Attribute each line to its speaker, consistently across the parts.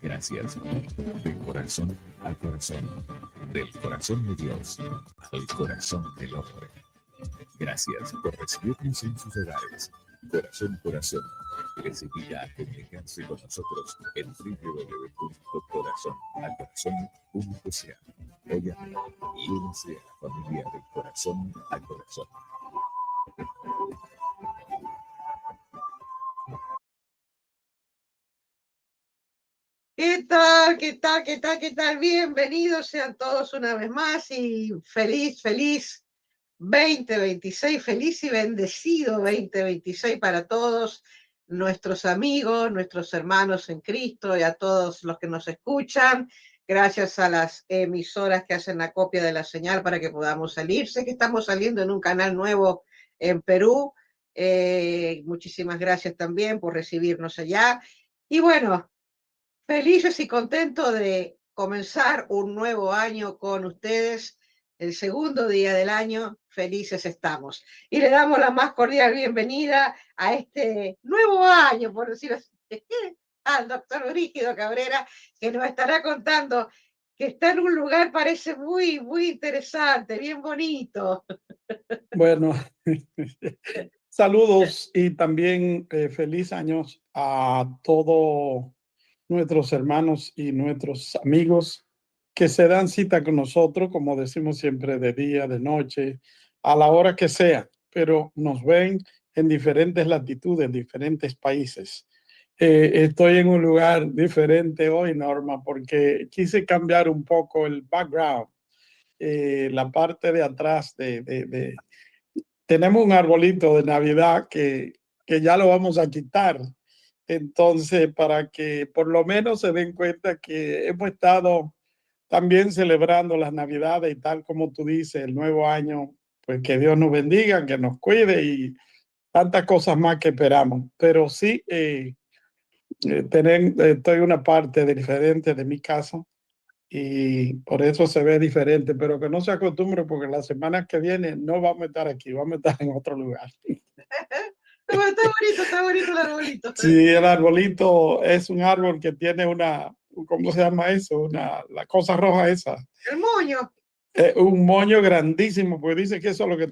Speaker 1: Gracias. De corazón a corazón. Del corazón de Dios al corazón del hombre. Gracias por recibirnos en sus hogares. Corazón. Les invita a comunicarse con nosotros en www.corazonalcorazon.ca. Oiga, y únese a la familia de corazón a corazón.
Speaker 2: ¿Qué tal? ¿Qué tal? ¿Qué tal? ¿Qué tal? Bienvenidos sean todos una vez más y feliz 2026, feliz y bendecido 2026 para todos nuestros amigos, nuestros hermanos en Cristo y a todos los que nos escuchan. Gracias a las emisoras que hacen la copia de la señal para que podamos salir. Sé que estamos saliendo en un canal nuevo en Perú. Muchísimas gracias también por recibirnos allá. Y bueno, felices y contentos de comenzar un nuevo año con ustedes, el segundo día del año, felices estamos. Y le damos la más cordial bienvenida a este nuevo año, por decirlo así, al doctor Brígido Cabrera, que nos estará contando que está en un lugar, parece muy, muy interesante, bien bonito.
Speaker 3: Bueno, saludos y también feliz años a todos nuestros hermanos y nuestros amigos que se dan cita con nosotros, como decimos siempre, de día, de noche, a la hora que sea, pero nos ven en diferentes latitudes, en diferentes países. Estoy en un lugar diferente hoy, Norma, porque quise cambiar un poco el background, la parte de atrás tenemos un arbolito de Navidad que ya lo vamos a quitar. Entonces, para que por lo menos se den cuenta que hemos estado también celebrando las Navidades y tal como tú dices, el nuevo año, pues que Dios nos bendiga, que nos cuide y tantas cosas más que esperamos. Pero sí, estoy en una parte diferente de mi casa y por eso se ve diferente, pero que no se acostumbre porque la semana que viene no vamos a estar aquí, vamos a estar en otro lugar.
Speaker 2: Está bonito el arbolito.
Speaker 3: Sí, el arbolito es un árbol que tiene una, ¿cómo se llama eso? La cosa roja esa.
Speaker 2: El moño.
Speaker 3: Un moño grandísimo, porque dice que eso es lo que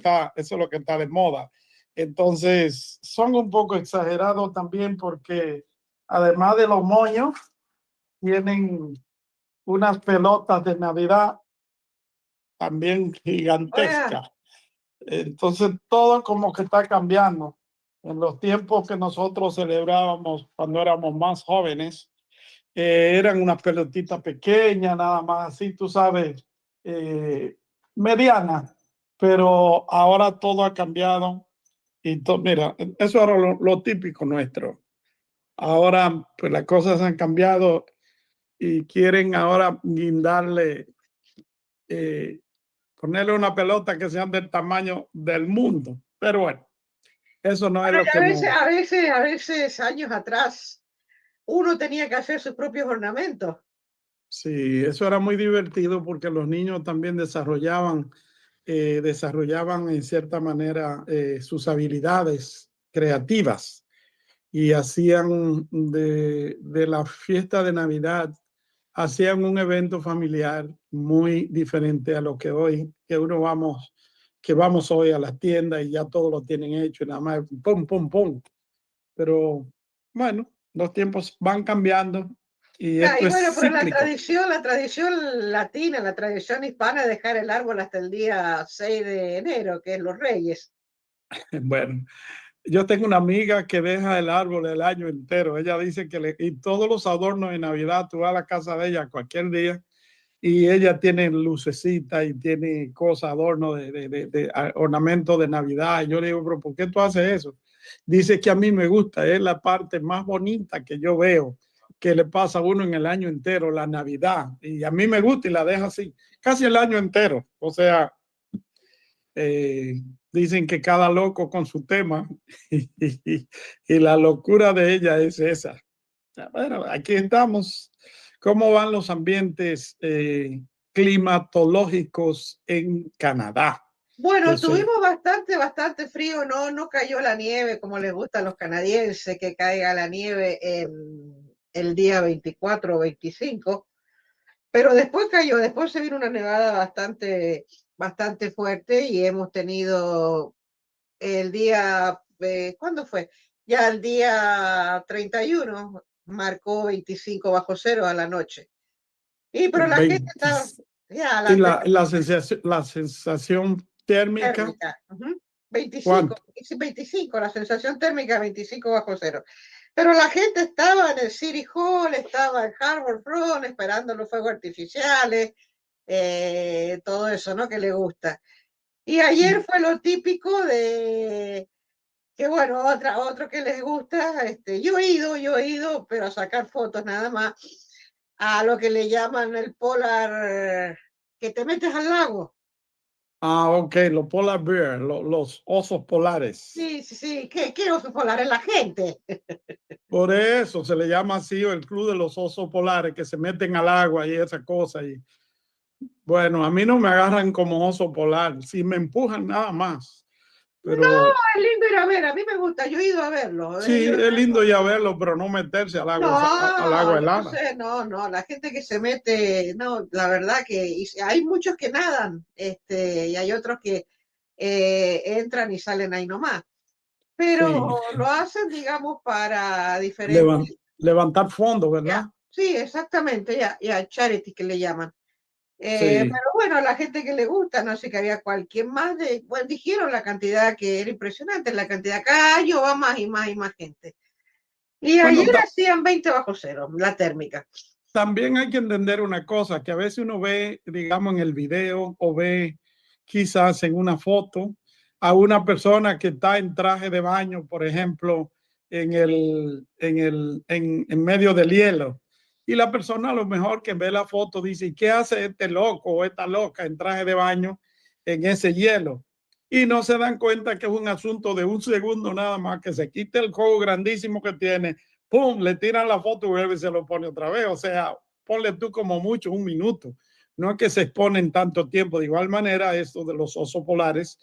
Speaker 3: está de moda. Entonces, son un poco exagerados también porque además de los moños, tienen unas pelotas de Navidad también gigantescas. Entonces, todo como que está cambiando. En los tiempos que nosotros celebrábamos cuando éramos más jóvenes, eran unas pelotitas pequeñas, nada más así, tú sabes, medianas. Pero ahora todo ha cambiado. Y mira, eso era lo típico nuestro. Ahora, pues las cosas han cambiado y quieren ahora guindarle, eh, ponerle una pelota que sean del tamaño del mundo. Pero bueno, eso no es
Speaker 2: Bueno,
Speaker 3: lo que no.
Speaker 2: a veces, años atrás, uno tenía que hacer sus propios ornamentos.
Speaker 3: Sí, eso era muy divertido porque los niños también desarrollaban en cierta manera sus habilidades creativas y hacían de la fiesta de Navidad, hacían un evento familiar muy diferente a lo que hoy, que vamos hoy a las tiendas y ya todo lo tienen hecho y nada más pum, pum, pum. Pero bueno, los tiempos van cambiando y esto
Speaker 2: Y
Speaker 3: es
Speaker 2: bueno, pero
Speaker 3: cíclico.
Speaker 2: la tradición latina, la tradición hispana es dejar el árbol hasta el día 6 de enero, que es los Reyes.
Speaker 3: Bueno, yo tengo una amiga que deja el árbol el año entero. Ella dice y todos los adornos de Navidad, tú vas a la casa de ella cualquier día y ella tiene lucecitas y tiene cosas, adornos de ornamentos de Navidad. Y yo le digo, pero ¿por qué tú haces eso? Dice que a mí me gusta, es la parte más bonita que yo veo que le pasa a uno en el año entero, la Navidad. Y a mí me gusta y la deja así, casi el año entero. O sea, dicen que cada loco con su tema y la locura de ella es esa. Bueno, aquí estamos. ¿Cómo van los ambientes climatológicos en Canadá?
Speaker 2: Bueno,
Speaker 3: Entonces,
Speaker 2: tuvimos bastante frío, no cayó la nieve como les gusta a los canadienses, que caiga la nieve el día 24 o 25, pero después cayó, después se vino una nevada bastante fuerte y hemos tenido el día, ¿cuándo fue? Ya el día 31 marcó 25 bajo cero a la noche. Y pero la gente
Speaker 3: 20,
Speaker 2: estaba, ya,
Speaker 3: y la sensación térmica,
Speaker 2: térmica, 25,
Speaker 3: ¿cuánto?
Speaker 2: 25, la sensación térmica 25 bajo cero. Pero la gente estaba en el City Hall, estaba en Harbor Front esperando los fuegos artificiales, todo eso, ¿no? Que le gusta. Y ayer fue lo típico de que, bueno, otro que les gusta, yo he ido, pero a sacar fotos nada más, a lo que le llaman el polar, que te metes al lago.
Speaker 3: Ah, ok, los polar bear, los osos polares.
Speaker 2: Sí, sí, sí, ¿qué oso polar es la gente?
Speaker 3: Por eso se le llama así el club de los osos polares que se meten al agua y esa cosa. Y bueno, a mí no me agarran como oso polar, si me empujan nada más.
Speaker 2: No,
Speaker 3: Pero
Speaker 2: es lindo ir a ver, a mí me gusta, yo he ido a verlo, he
Speaker 3: sí,
Speaker 2: ido a
Speaker 3: es lindo
Speaker 2: verlo.
Speaker 3: ya verlo, pero no meterse al
Speaker 2: No,
Speaker 3: agua
Speaker 2: yo no
Speaker 3: helada.
Speaker 2: sé, no, la gente que se mete, no, la verdad que hay muchos que nadan, y hay otros que entran y salen ahí nomás, pero
Speaker 3: Sí,
Speaker 2: lo hacen, digamos, para diferentes,
Speaker 3: levantar fondos,
Speaker 2: ya,
Speaker 3: ¿verdad?
Speaker 2: sí, exactamente, ya, charity que le llaman.
Speaker 3: Sí.
Speaker 2: Pero bueno, a la gente que le gusta, no sé, que había cualquier más bueno, dijeron la cantidad que era impresionante, la cantidad, cada año va más y más y más gente. Y ayer
Speaker 3: Bueno,
Speaker 2: hacían 20 bajo cero, la térmica.
Speaker 3: también hay que entender una cosa, que a veces uno ve, digamos, en el video o ve quizás en una foto a una persona que está en traje de baño, por ejemplo, en medio del hielo. Y la persona a lo mejor que ve la foto dice, ¿qué hace este loco o esta loca en traje de baño en ese hielo? Y no se dan cuenta que es un asunto de un segundo nada más, que se quite el juego grandísimo que tiene, pum, le tiran la foto y vuelve y se lo pone otra vez. O sea, ponle tú como mucho un minuto. No es que se exponen tanto tiempo. De igual manera, esto de los osos polares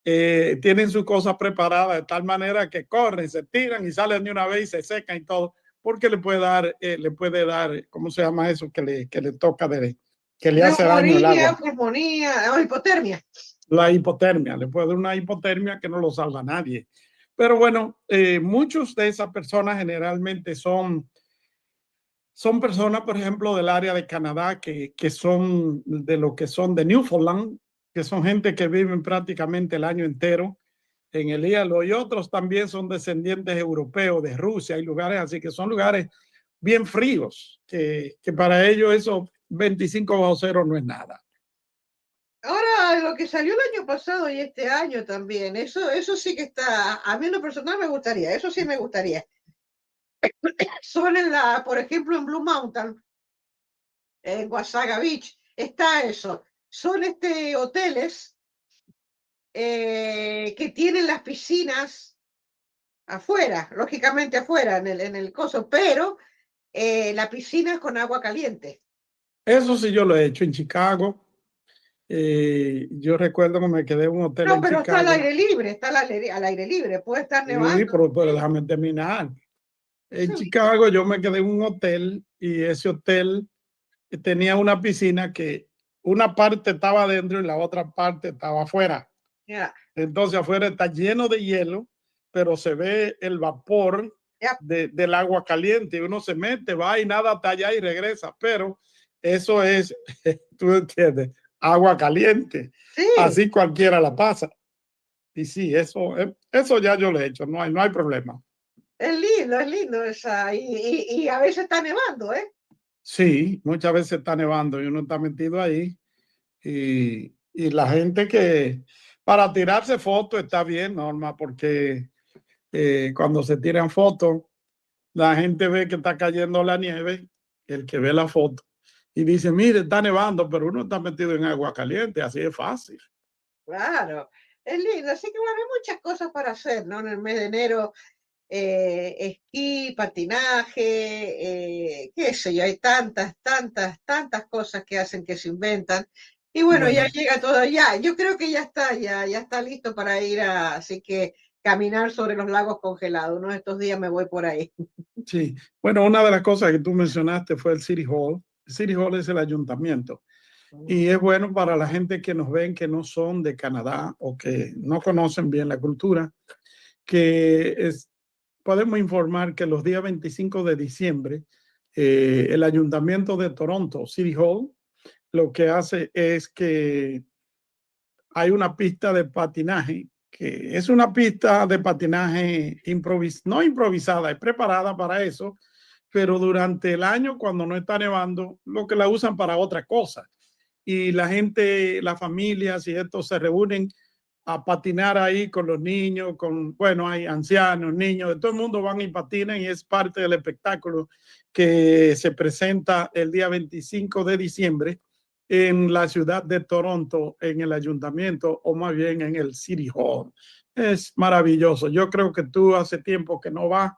Speaker 3: tienen sus cosas preparadas de tal manera que corren, se tiran y salen de una vez y se secan y todo, porque le puede dar, ¿cómo se llama eso? Que le toca, que le hace daño el agua.
Speaker 2: Pulmonía, hipotermia.
Speaker 3: La hipotermia, le puede dar una hipotermia que no lo salva a nadie. Pero bueno, muchos de esas personas generalmente son personas, por ejemplo, del área de Canadá, que son de lo que son de Newfoundland, que son gente que viven prácticamente el año entero en el hielo, y otros también son descendientes europeos de Rusia y lugares así, que son lugares bien fríos, que para ellos eso 25 bajo cero no es nada.
Speaker 2: Ahora, lo que salió el año pasado y este año también, eso sí que está, a mí en lo personal me gustaría, eso sí me gustaría. Son por ejemplo, en Blue Mountain, en Wasaga Beach, está eso. Son hoteles que tienen las piscinas afuera, lógicamente afuera, en el coso, pero la piscina es con agua caliente.
Speaker 3: Eso sí yo lo he hecho en Chicago. Yo recuerdo que me quedé en un hotel
Speaker 2: No,
Speaker 3: en
Speaker 2: pero está al
Speaker 3: Chicago.
Speaker 2: aire libre, está al aire libre, puede estar
Speaker 3: Sí,
Speaker 2: nevando.
Speaker 3: pero déjame terminar. En
Speaker 2: Sí,
Speaker 3: Chicago yo me quedé en un hotel y ese hotel tenía una piscina que una parte estaba adentro y la otra parte estaba afuera.
Speaker 2: ya,
Speaker 3: Entonces afuera está lleno de hielo, pero se ve el vapor
Speaker 2: ya,
Speaker 3: del agua caliente y uno se mete, va y nada hasta allá y regresa. Pero eso es, tú entiendes, agua caliente.
Speaker 2: sí,
Speaker 3: Así cualquiera la pasa. Y sí, eso ya yo lo he hecho, no hay problema.
Speaker 2: es lindo esa, y a veces está nevando, ¿eh?
Speaker 3: Sí, muchas veces está nevando y uno está metido ahí y la gente que para tirarse fotos está bien, Norma, porque cuando se tiran fotos, la gente ve que está cayendo la nieve, el que ve la foto, y dice, mire, está nevando, pero uno está metido en agua caliente, así es fácil.
Speaker 2: Claro, es lindo, así que bueno, hay muchas cosas para hacer, ¿no? En el mes de enero, esquí, patinaje, qué sé yo, hay tantas cosas que hacen que se inventan. Y bueno, ya
Speaker 3: Bueno,
Speaker 2: llega todo, ya, yo creo que ya está listo para ir así que caminar sobre los lagos congelados. Uno de estos días me voy por ahí.
Speaker 3: Sí, bueno, una de las cosas que tú mencionaste fue el City Hall. El City Hall es el ayuntamiento. Y es bueno para la gente que nos ven que no son de Canadá o que no conocen bien la cultura, podemos informar que los días 25 de diciembre, el Ayuntamiento de Toronto, City Hall, lo que hace es que hay una pista de patinaje, que es una pista de patinaje no improvisada, es preparada para eso, pero durante el año, cuando no está nevando, lo que la usan para otra cosa. Y la gente, las familias y estos se reúnen a patinar ahí con los niños, bueno, hay ancianos, niños, de todo el mundo van y patinan y es parte del espectáculo que se presenta el día 25 de diciembre en la ciudad de Toronto, en el ayuntamiento o más bien en el City Hall. Es maravilloso. Yo creo que tú hace tiempo que no vas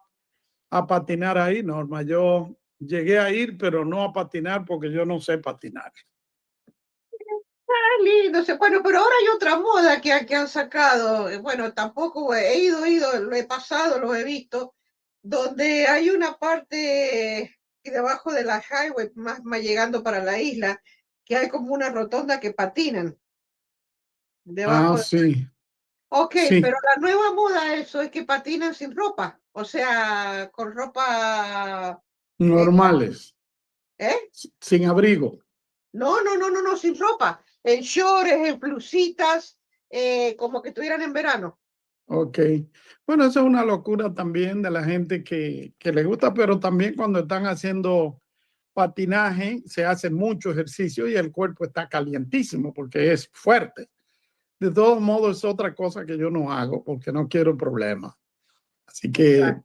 Speaker 3: a patinar ahí, Norma. Yo llegué a ir, pero no a patinar porque yo no sé patinar.
Speaker 2: Lindo, bueno, pero ahora hay otra moda que han sacado. Bueno, tampoco he ido, lo he pasado, lo he visto, donde hay una parte debajo de la highway, más llegando para la isla, que hay como una rotonda que patinan debajo.
Speaker 3: Sí.
Speaker 2: Ok,
Speaker 3: Sí.
Speaker 2: pero la nueva moda eso es que patinan sin ropa, o sea, con ropa
Speaker 3: Normales.
Speaker 2: ¿eh?
Speaker 3: Sin abrigo.
Speaker 2: No, sin ropa, en shorts, en blusitas, como que estuvieran en verano.
Speaker 3: Ok. Bueno, eso es una locura también de la gente que le gusta, pero también cuando están haciendo patinaje se hace mucho ejercicio y el cuerpo está calientísimo porque es fuerte. De todos modos, es otra cosa que yo no hago porque no quiero problemas. Así que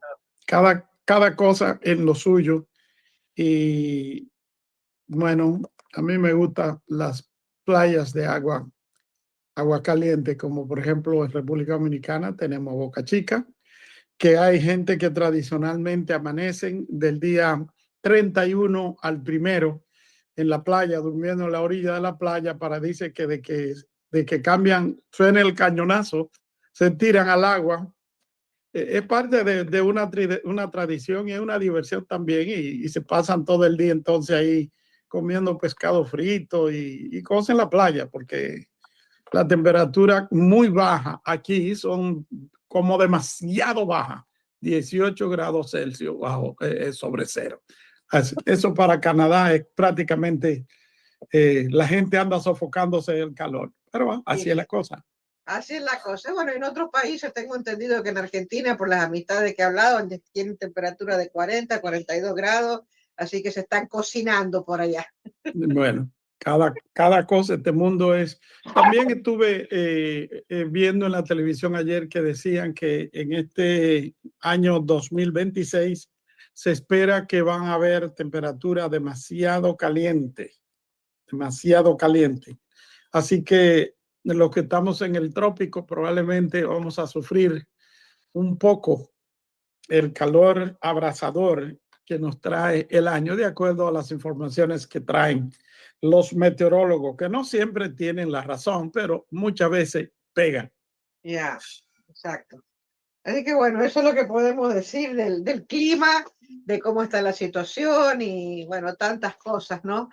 Speaker 3: cada cosa en lo suyo. Y bueno, a mí me gustan las playas de agua caliente, como por ejemplo en República Dominicana tenemos Boca Chica, que hay gente que tradicionalmente amanecen del día 31 al primero en la playa, durmiendo en la orilla de la playa, para dice que de que cambian, suena el cañonazo, se tiran al agua. Es parte de una tradición y es una diversión también y se pasan todo el día entonces ahí comiendo pescado frito y cosas en la playa, porque la temperatura muy baja aquí son como demasiado baja, 18 grados Celsius bajo, sobre cero. Eso para Canadá es prácticamente, la gente anda sofocándose del calor, pero así es la cosa.
Speaker 2: Así es la cosa. Bueno, en otros países tengo entendido que en Argentina, por las amistades que he hablado, tienen temperatura de 40, 42 grados, así que se están cocinando por allá.
Speaker 3: Bueno, cada cosa, este mundo es. También estuve viendo en la televisión ayer que decían que en este año 2026 se espera que van a haber temperaturas demasiado calientes, demasiado caliente. Así que los que estamos en el trópico probablemente vamos a sufrir un poco el calor abrasador que nos trae el año, de acuerdo a las informaciones que traen los meteorólogos, que no siempre tienen la razón, pero muchas veces pegan.
Speaker 2: Ya, exacto. Así que bueno, eso es lo que podemos decir del clima, de cómo está la situación y bueno, tantas cosas, ¿no?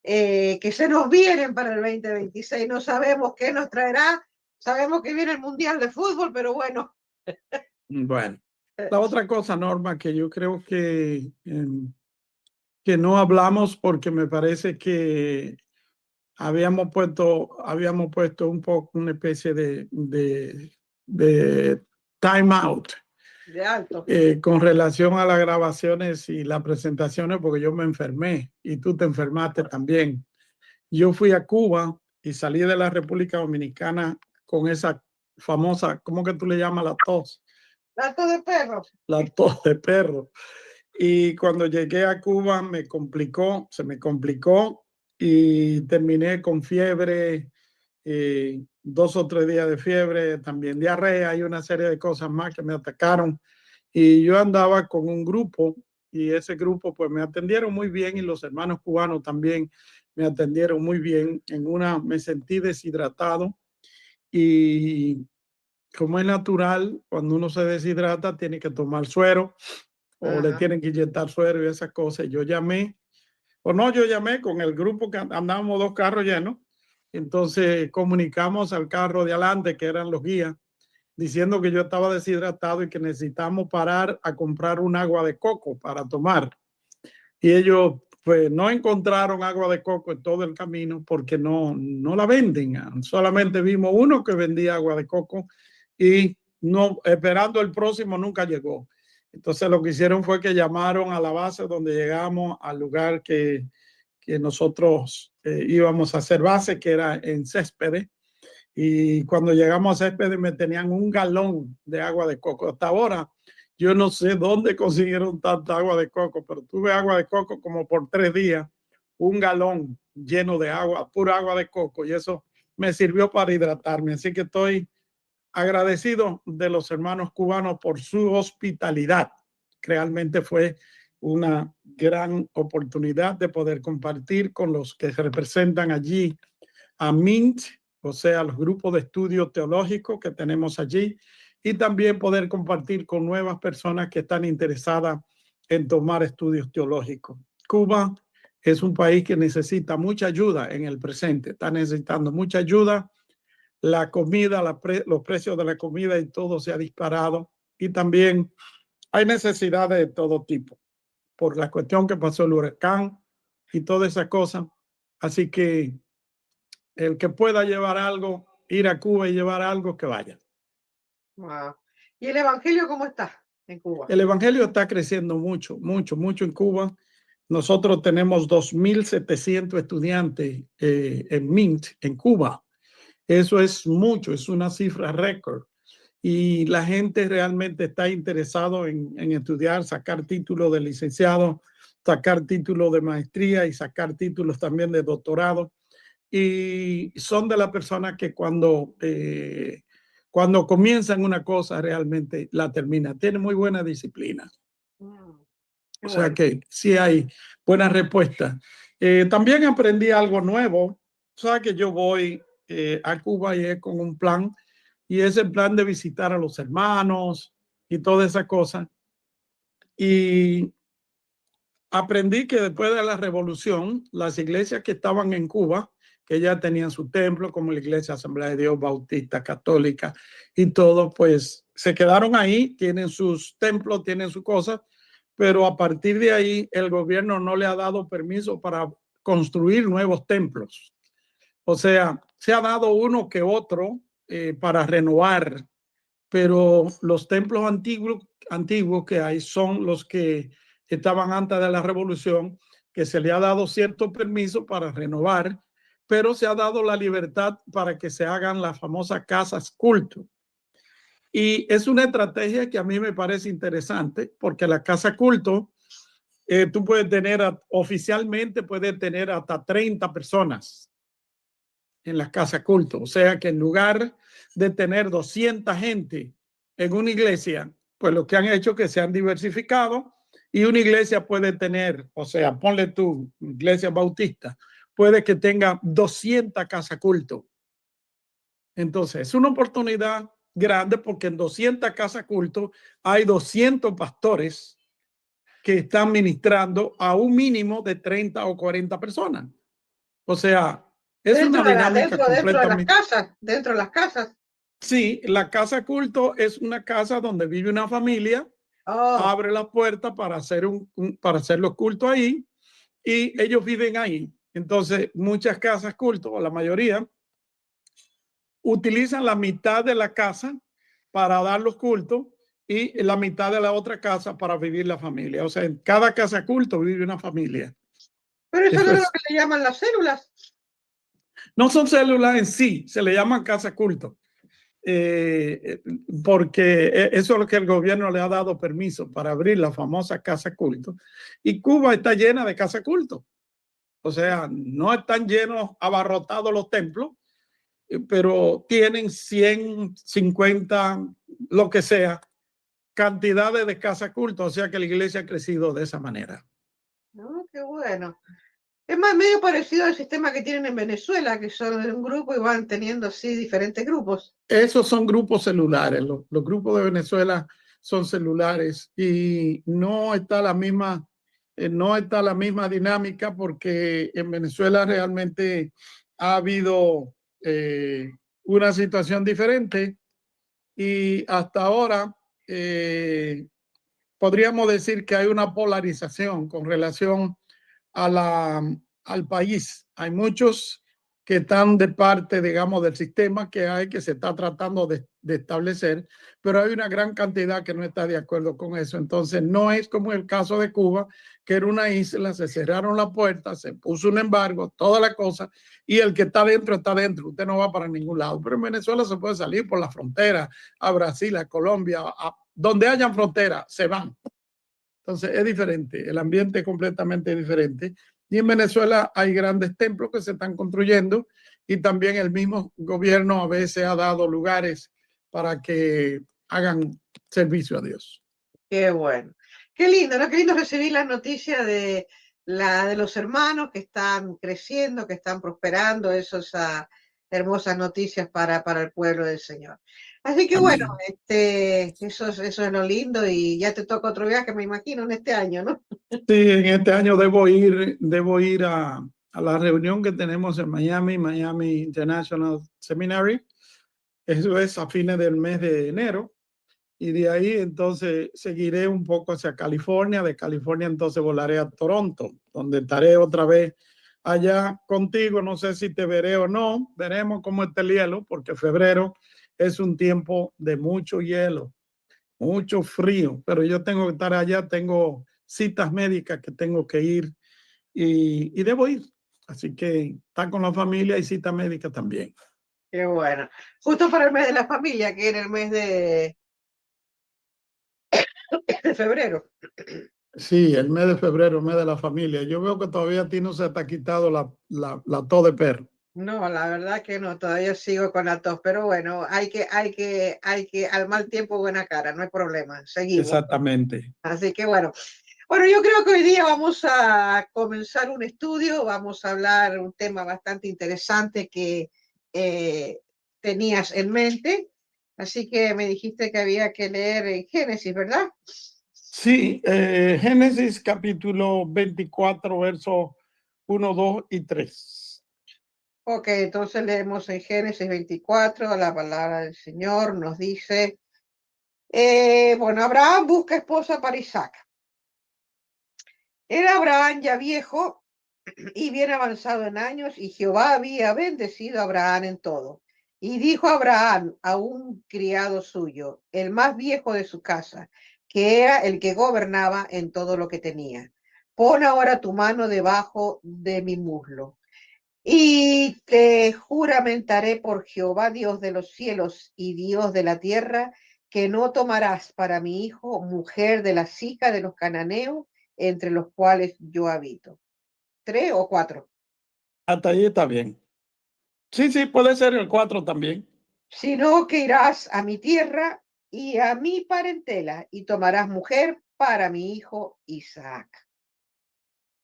Speaker 2: Que se nos vienen para el 2026. No sabemos qué nos traerá. Sabemos que viene el Mundial de Fútbol, pero bueno.
Speaker 3: Bueno, la otra cosa, Norma, que yo creo que no hablamos porque me parece que habíamos puesto un poco una especie de time out
Speaker 2: De alto.
Speaker 3: con relación a las grabaciones y las presentaciones, porque yo me enfermé y tú te enfermaste también. Yo fui a Cuba y salí de la República Dominicana con esa famosa, ¿cómo que tú le llamas la tos?
Speaker 2: La tos de perro.
Speaker 3: La tos de perro. Y cuando llegué a Cuba se me complicó y terminé con fiebre, 2 o 3 días de fiebre, también diarrea y una serie de cosas más que me atacaron. Y yo andaba con un grupo y ese grupo pues me atendieron muy bien y los hermanos cubanos también me atendieron muy bien. Me sentí deshidratado y como es natural, cuando uno se deshidrata, tiene que tomar suero o le
Speaker 2: Ajá.
Speaker 3: tienen que inyectar suero y esas cosas. Yo llamé, o no, yo llamé con el grupo que andábamos 2 carros llenos. Entonces comunicamos al carro de adelante, que eran los guías, diciendo que yo estaba deshidratado y que necesitamos parar a comprar un agua de coco para tomar. Y ellos pues no encontraron agua de coco en todo el camino porque no la venden. Solamente vimos uno que vendía agua de coco y no, esperando el próximo nunca llegó. Entonces lo que hicieron fue que llamaron a la base donde llegamos al lugar que nosotros íbamos a hacer base, que era en Céspedes. Y cuando llegamos a Céspedes me tenían un galón de agua de coco. Hasta ahora yo no sé dónde consiguieron tanta agua de coco, pero tuve agua de coco como por 3 días, un galón lleno de agua, pura agua de coco, y eso me sirvió para hidratarme. Así que estoy agradecido de los hermanos cubanos por su hospitalidad. Realmente fue una gran oportunidad de poder compartir con los que representan allí a MINT, o sea, los grupos de estudio teológico que tenemos allí, y también poder compartir con nuevas personas que están interesadas en tomar estudios teológicos. Cuba es un país que necesita mucha ayuda en el presente, está necesitando mucha ayuda. La comida, los precios de la comida y todo se ha disparado, y también hay necesidades de todo tipo por la cuestión que pasó el huracán y toda esa cosa. Así que el que pueda llevar algo, ir a Cuba y llevar algo, que vaya.
Speaker 2: Wow. ¿Y el evangelio cómo está en Cuba?
Speaker 3: El evangelio está creciendo mucho, mucho, mucho en Cuba. Nosotros tenemos 2.700 estudiantes en MINT, en Cuba. Eso es mucho, es una cifra récord. Y la gente realmente está interesado en estudiar, sacar título de licenciado, sacar título de maestría y sacar títulos también de doctorado. Y son de las personas que cuando comienzan una cosa realmente la terminan. Tienen muy buena disciplina.
Speaker 2: Qué
Speaker 3: O sea
Speaker 2: bueno.
Speaker 3: que sí hay buena respuesta. También aprendí algo nuevo. O sea que yo voy a Cuba y es con un plan, y es el plan de visitar a los hermanos y toda esa cosa. Y aprendí que después de la revolución, las iglesias que estaban en Cuba, que ya tenían su templo, como la Iglesia Asamblea de Dios, Bautista, Católica y todo, pues se quedaron ahí, tienen sus templos, tienen sus cosas, pero a partir de ahí el gobierno no le ha dado permiso para construir nuevos templos. O sea, se ha dado uno que otro para renovar, pero los templos antiguos que hay son los que estaban antes de la revolución, que se le ha dado cierto permiso para renovar, pero se ha dado la libertad para que se hagan las famosas casas culto. Y es una estrategia que a mí me parece interesante, porque la casa culto, tú puedes tener, oficialmente puedes tener hasta 30 personas en las casas culto. O sea que en lugar de tener 200 gente en una iglesia, pues lo que han hecho es que se han diversificado, y una iglesia puede tener, o sea, ponle tú, iglesia bautista, puede que tenga 200 casas culto. Entonces, es una oportunidad grande porque en 200 casas culto hay 200 pastores que están ministrando a un mínimo de 30 o 40 personas. O sea, es una dinámica
Speaker 2: Dentro de las
Speaker 3: completamente.
Speaker 2: casas, dentro de las casas.
Speaker 3: Sí, la casa culto es una casa donde vive una familia,
Speaker 2: Oh,
Speaker 3: abre la puerta para para hacer los cultos ahí, y ellos viven ahí. Entonces, muchas casas culto, o la mayoría, utilizan la mitad de la casa para dar los cultos y la mitad de la otra casa para vivir la familia. O sea, en cada casa culto vive una familia.
Speaker 2: pero eso no
Speaker 3: Eso
Speaker 2: es lo
Speaker 3: es.
Speaker 2: que le llaman las células.
Speaker 3: No son células en sí, se le llaman casa culto. Porque eso es lo que el gobierno le ha dado permiso para abrir la famosa casa culto. Y Cuba está llena de casa culto. O sea, no están llenos, abarrotados los templos, pero tienen 150, lo que sea, cantidades de casa culto. O sea que la iglesia ha crecido de esa manera.
Speaker 2: No, qué bueno. Es más medio parecido al sistema que tienen en Venezuela, que son de un grupo y van teniendo así diferentes grupos.
Speaker 3: Esos son grupos celulares. Los grupos de Venezuela son celulares y no está la misma dinámica porque en Venezuela realmente ha habido una situación diferente y hasta ahora podríamos decir que hay una polarización con relación a al país. Hay muchos que están de parte, digamos, del sistema que se está tratando de establecer, pero hay una gran cantidad que no está de acuerdo con eso. Entonces, no es como el caso de Cuba, que era una isla, se cerraron las puertas, se puso un embargo, toda la cosa, y el que está dentro, usted no va para ningún lado. Pero en Venezuela se puede salir por la frontera, a Brasil, a Colombia, a donde hayan fronteras, se van. Entonces es diferente, el ambiente es completamente diferente. Y en Venezuela hay grandes templos que se están construyendo y también el mismo gobierno a veces ha dado lugares para que hagan servicio a Dios.
Speaker 2: Qué bueno. Qué lindo, ¿no? Qué lindo recibir las noticias de los hermanos que están creciendo, que están prosperando. Eso es hermosas noticias para el pueblo del Señor. Así que bueno,
Speaker 3: Amén.
Speaker 2: eso es lo lindo y ya te toca otro viaje, me imagino, en este año, ¿no?
Speaker 3: Sí, en este año debo ir a la reunión que tenemos en Miami International Seminary. Eso es a fines del mes de enero. Y de ahí entonces seguiré un poco hacia California. De California entonces volaré a Toronto, donde estaré otra vez allá contigo. No sé si te veré o no. Veremos cómo está el hielo, porque febrero es un tiempo de mucho hielo, mucho frío. Pero yo tengo que estar allá, tengo citas médicas que tengo que ir y debo ir. Así que estar con la familia y cita médica también.
Speaker 2: Qué bueno. Justo para el mes de la familia, que era el mes de febrero.
Speaker 3: Sí, el mes de febrero, el mes de la familia. Yo veo que todavía a ti no se te ha quitado la tos de perro.
Speaker 2: No, la verdad que no, todavía sigo con la tos, pero bueno, al mal tiempo buena cara, no hay problema, seguimos.
Speaker 3: Exactamente.
Speaker 2: Así que bueno, yo creo que hoy día vamos a comenzar un estudio, vamos a hablar un tema bastante interesante que tenías en mente, así que me dijiste que había que leer en Génesis, ¿verdad?
Speaker 3: Sí, Génesis capítulo 24, versos 1, 2 y 3.
Speaker 2: Ok, entonces leemos en Génesis 24, la palabra del Señor nos dice, Abraham busca esposa para Isaac. Era Abraham ya viejo y bien avanzado en años, y Jehová había bendecido a Abraham en todo. Y dijo Abraham a un criado suyo, el más viejo de su casa, que era el que gobernaba en todo lo que tenía: pon ahora tu mano debajo de mi muslo, y te juramentaré por Jehová, Dios de los cielos y Dios de la tierra, que no tomarás para mi hijo mujer de las hijas de los cananeos, entre los cuales yo habito. 3 o 4.
Speaker 3: Hasta ahí está bien. Sí, sí, puede ser el 4 también.
Speaker 2: Sino que irás a mi tierra y a mi parentela y tomarás mujer para mi hijo Isaac.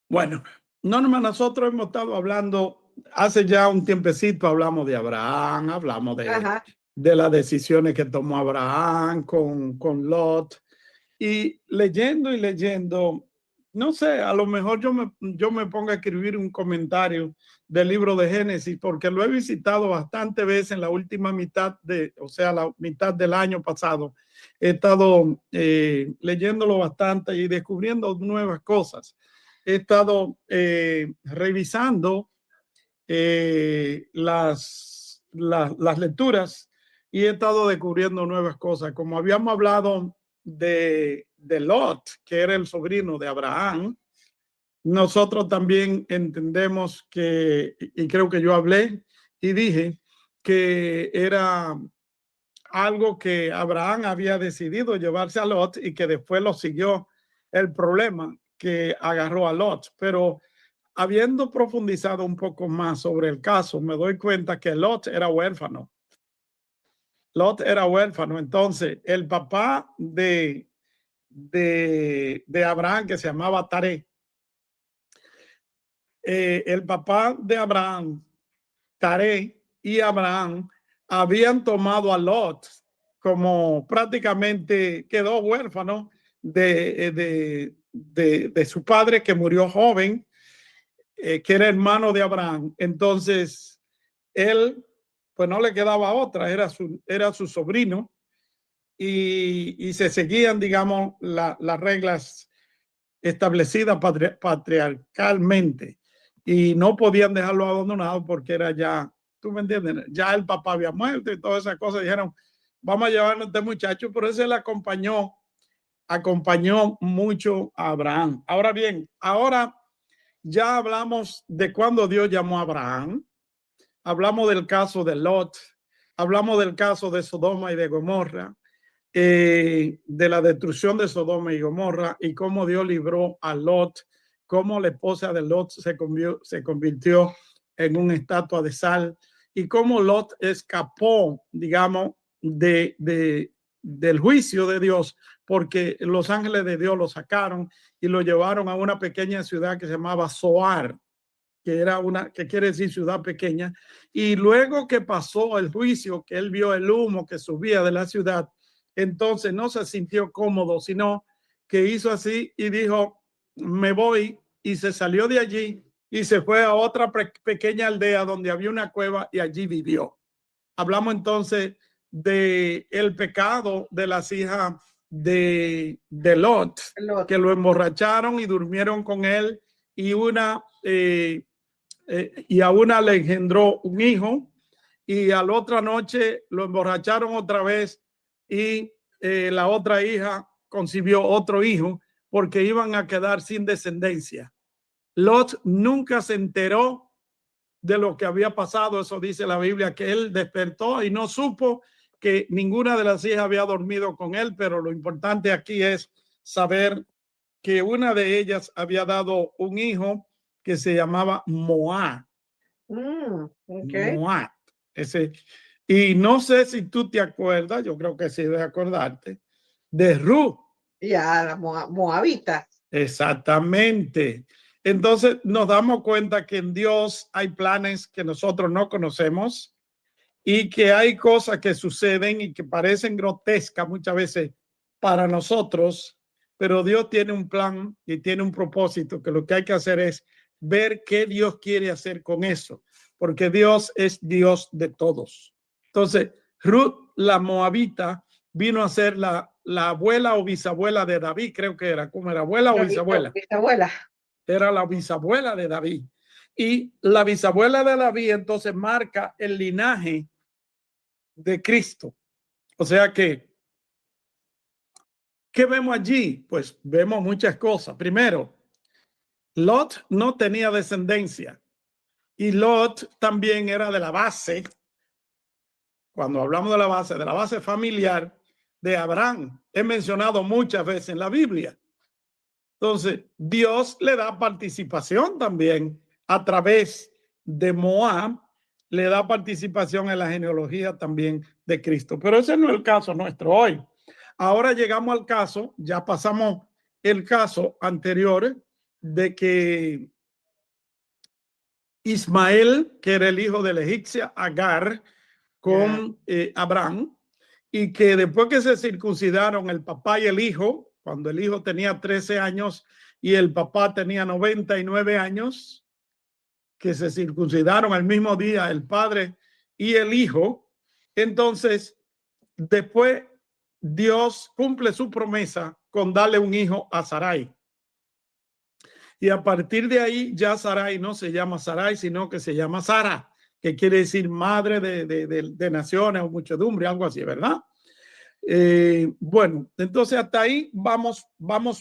Speaker 3: Bueno, nosotros hemos estado hablando, hace ya un tiempecito hablamos de Abraham, hablamos
Speaker 2: Ajá.
Speaker 3: de las decisiones que tomó Abraham con Lot. Y leyendo, no sé, a lo mejor yo me pongo a escribir un comentario del libro de Génesis, porque lo he visitado bastante veces en la última mitad la mitad del año pasado. He estado leyéndolo bastante y descubriendo nuevas cosas. He estado revisando las lecturas y he estado descubriendo nuevas cosas. Como habíamos hablado de Lot, que era el sobrino de Abraham, nosotros también entendemos y creo que yo hablé y dije que era algo que Abraham había decidido llevarse a Lot y que después lo siguió el problema que agarró a Lot. Pero habiendo profundizado un poco más sobre el caso, me doy cuenta que Lot era huérfano. Lot era huérfano. Entonces, el papá de Abraham, que se llamaba Taré, el papá de Abraham, Taré y Abraham, habían tomado a Lot como prácticamente quedó huérfano de su padre que murió joven, que era hermano de Abraham. Entonces, él, pues no le quedaba otra, era su sobrino y se seguían, digamos, las reglas establecidas patriarcalmente y no podían dejarlo abandonado porque era ya, tú me entiendes, ya el papá había muerto y todas esas cosas. Dijeron, vamos a llevarnos a este muchacho, pero ese le acompañó mucho a Abraham. Ahora bien, ahora ya hablamos de cuando Dios llamó a Abraham, hablamos del caso de Lot, hablamos del caso de Sodoma y de Gomorra, de la destrucción de Sodoma y Gomorra y cómo Dios libró a Lot, cómo la esposa de Lot se convirtió en una estatua de sal y cómo Lot escapó, digamos, del juicio de Dios, porque los ángeles de Dios lo sacaron y lo llevaron a una pequeña ciudad que se llamaba Zoar, que quiere decir ciudad pequeña, y luego que pasó el juicio, que él vio el humo que subía de la ciudad, entonces no se sintió cómodo, sino que hizo así y dijo, me voy, y se salió de allí y se fue a otra pequeña aldea donde había una cueva y allí vivió. Hablamos entonces de el pecado de las hijas de Lot, que lo emborracharon y durmieron con él y y a una le engendró un hijo y a la otra noche lo emborracharon otra vez y la otra hija concibió otro hijo porque iban a quedar sin descendencia. Lot nunca se enteró de lo que había pasado, eso dice la Biblia, que él despertó y no supo que ninguna de las hijas había dormido con él, pero lo importante aquí es saber que una de ellas había dado un hijo que se llamaba Moab.
Speaker 2: Okay.
Speaker 3: Moab. Y no sé si tú te acuerdas, yo creo que sí debes acordarte, de Ruth.
Speaker 2: Ya, la Moabita.
Speaker 3: Exactamente. Entonces nos damos cuenta que en Dios hay planes que nosotros no conocemos y que hay cosas que suceden y que parecen grotescas muchas veces para nosotros, pero Dios tiene un plan y tiene un propósito, que lo que hay que hacer es ver qué Dios quiere hacer con eso, porque Dios es Dios de todos. Entonces, Ruth, la moabita, vino a ser la abuela o bisabuela de David, creo que era, ¿cómo era? ¿Abuela o bisabuela?
Speaker 2: Bisabuela.
Speaker 3: Era la bisabuela de David. Y la bisabuela de David entonces marca el linaje de Cristo. O sea que, ¿qué vemos allí? Pues vemos muchas cosas. Primero, Lot no tenía descendencia y Lot también era de la base, cuando hablamos de la base familiar de Abraham. Es mencionado muchas veces en la Biblia. Entonces, Dios le da participación también a través de Moab, le da participación en la genealogía también de Cristo. Pero ese no es el caso nuestro hoy. Ahora llegamos al caso, ya pasamos el caso anterior de que Ismael, que era el hijo de la egipcia Agar, con Abraham, y que después que se circuncidaron el papá y el hijo, cuando el hijo tenía 13 años y el papá tenía 99 años, que se circuncidaron al mismo día el padre y el hijo, entonces después Dios cumple su promesa con darle un hijo a Sarai. Y a partir de ahí ya Sarai no se llama Sarai, sino que se llama Sara, que quiere decir madre de naciones o muchedumbre, algo así, ¿verdad? Bueno, entonces hasta ahí vamos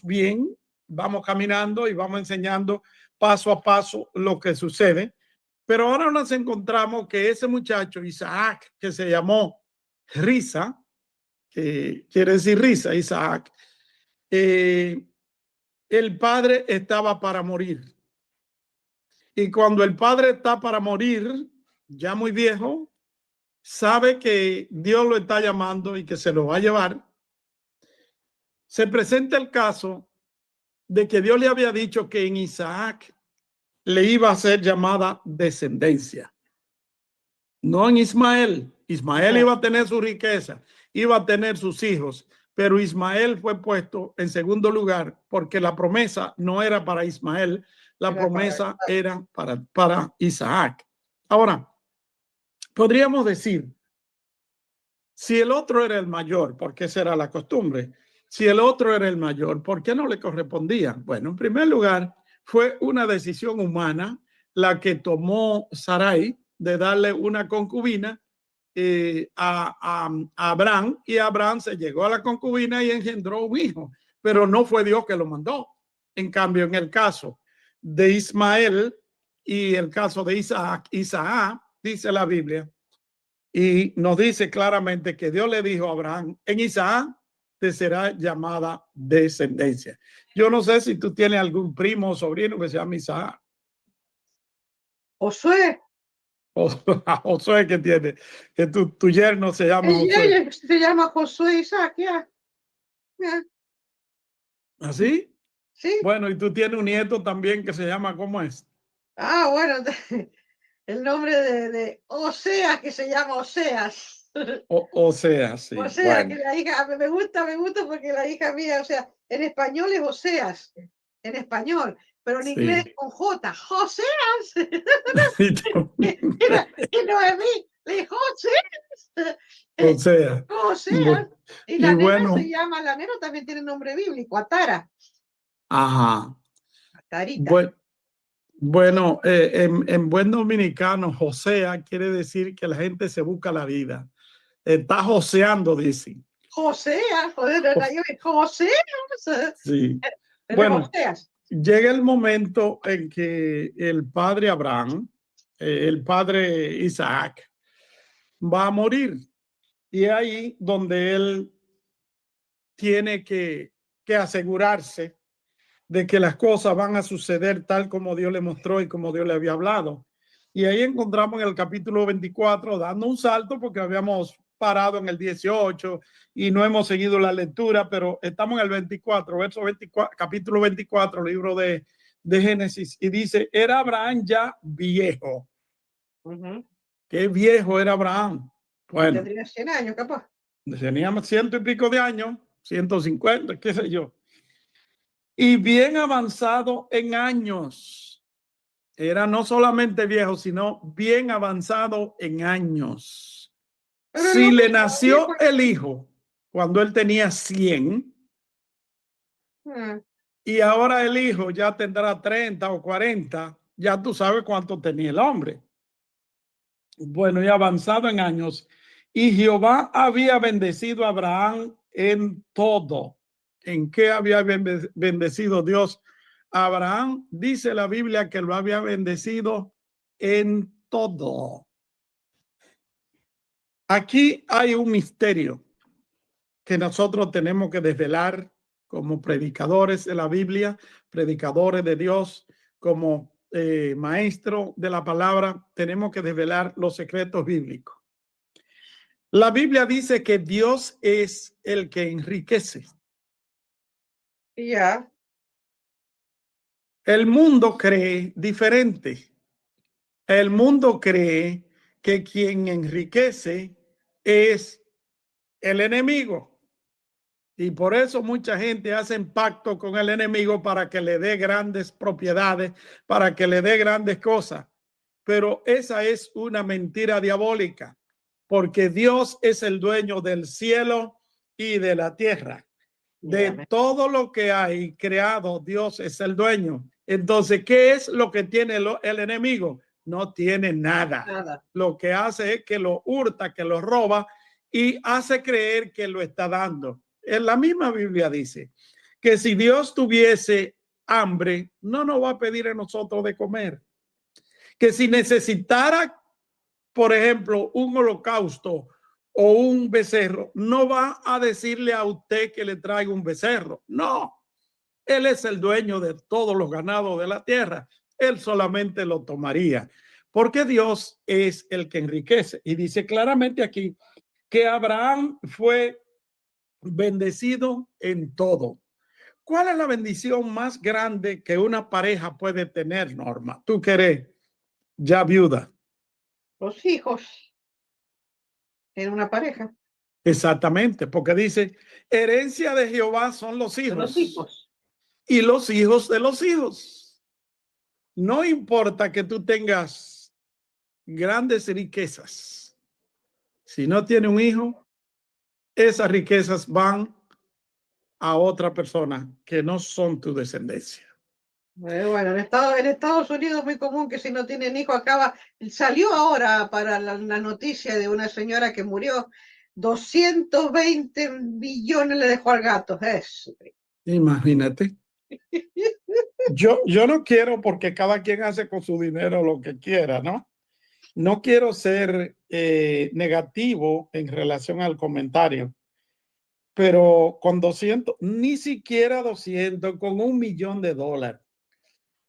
Speaker 3: bien, vamos caminando y vamos enseñando paso a paso lo que sucede. Pero ahora nos encontramos que ese muchacho, Isaac, que se llamó Risa, que quiere decir risa, Isaac, el padre estaba para morir. Y cuando el padre está para morir, ya muy viejo, sabe que Dios lo está llamando y que se lo va a llevar. Se presenta el caso de que Dios le había dicho que en Isaac le iba a ser llamada descendencia. No en Ismael. Ismael iba a tener su riqueza, iba a tener sus hijos, pero Ismael fue puesto en segundo lugar porque la promesa no era para Ismael, la promesa era para Isaac. Ahora, podríamos decir, si el otro era el mayor, porque esa era la costumbre, si el otro era el mayor, ¿por qué no le correspondía? Bueno, en primer lugar, fue una decisión humana la que tomó Sarai de darle una concubina a Abraham, y Abraham se llegó a la concubina y engendró un hijo, pero no fue Dios que lo mandó. En cambio, en el caso de Ismael y el caso de Isaac, dice la Biblia, y nos dice claramente que Dios le dijo a Abraham, en Isaac te será llamada descendencia. Yo no sé si tú tienes algún primo o sobrino que se llama Isaac.
Speaker 2: Josué.
Speaker 3: Josué, que tiene, que tu yerno se llama Josué.
Speaker 2: Se llama Josué Isaac, ya.
Speaker 3: ¿Así?
Speaker 2: Sí.
Speaker 3: Bueno, y tú tienes un nieto también que se llama, ¿cómo es?
Speaker 2: Ah, bueno, el nombre de Oseas, que se llama Oseas.
Speaker 3: Oseas, sí.
Speaker 2: O sea,
Speaker 3: Bueno.
Speaker 2: que la hija, me gusta porque la hija mía, o sea, en español es Oseas, en español, pero en inglés con J, Joseas. Y Noemí le dijo Joseas. Joseas. Y la nena se llama, la nena también tiene nombre bíblico, Atara.
Speaker 3: Ajá.
Speaker 2: Atarita.
Speaker 3: Bueno, en buen dominicano, Josea quiere decir que la gente se busca la vida. Está joseando, dicen.
Speaker 2: Josea, joder, Joseas.
Speaker 3: Sí. Bueno, llega el momento en que el padre Abraham, el padre Isaac, va a morir. Y ahí donde él tiene que asegurarse de que las cosas van a suceder tal como Dios le mostró y como Dios le había hablado. Y ahí encontramos en el capítulo 24, dando un salto porque habíamos parado en el 18 y no hemos seguido la lectura, pero estamos en el 24, verso 24, capítulo 24, libro de Génesis, y dice, era Abraham ya viejo. ¿Qué viejo era Abraham? Bueno,
Speaker 2: tendría 100 años, capaz.
Speaker 3: Teníamos 100 y pico de años, 150, qué sé yo. Y bien avanzado en años. Era no solamente viejo, sino bien avanzado en años. Pero si le nació el hijo cuando él tenía 100, y ahora el hijo ya tendrá 30 o 40, ya tú sabes cuánto tenía el hombre. Bueno, y avanzado en años. Y Jehová había bendecido a Abraham en todo. ¿En qué había bendecido Dios a Abraham? Dice la Biblia que lo había bendecido en todo. Aquí hay un misterio que nosotros tenemos que desvelar como predicadores de la Biblia, predicadores de Dios, como maestro de la palabra, tenemos que desvelar los secretos bíblicos. La Biblia dice que Dios es el que enriquece.
Speaker 2: Ya.
Speaker 3: El mundo cree diferente. El mundo cree que quien enriquece es el enemigo. Y por eso mucha gente hace pacto con el enemigo para que le dé grandes propiedades, para que le dé grandes cosas. Pero esa es una mentira diabólica, porque Dios es el dueño del cielo y de la tierra. De todo lo que hay creado, Dios es el dueño. Entonces, ¿qué es lo que tiene el enemigo? No tiene nada. Lo que hace es que lo hurta, que lo roba y hace creer que lo está dando. En la misma Biblia dice que si Dios tuviese hambre, no nos va a pedir a nosotros de comer. Que si necesitara, por ejemplo, un holocausto o un becerro, no va a decirle a usted que le traiga un becerro. No, él es el dueño de todos los ganados de la tierra. Él solamente lo tomaría, porque Dios es el que enriquece. Y dice claramente aquí que Abraham fue bendecido en todo. ¿Cuál es la bendición más grande que una pareja puede tener, Norma? Tú que eres ya viuda.
Speaker 2: Los hijos en una pareja.
Speaker 3: Exactamente, porque dice, herencia de Jehová son los
Speaker 2: De los
Speaker 3: hijos
Speaker 2: hijos.
Speaker 3: y los hijos de los hijos. No importa que tú tengas grandes riquezas. Si no tiene un hijo, esas riquezas van a otra persona que no son tu descendencia.
Speaker 2: Bueno, en Estados Unidos es muy común que si no tienen hijo salió ahora para la noticia de una señora que murió, 220 billones le dejó al gato. Eso.
Speaker 3: Imagínate. Yo no quiero, porque cada quien hace con su dinero lo que quiera, ¿no? No quiero ser negativo en relación al comentario, pero con 200, ni siquiera 200, con $1.000.000,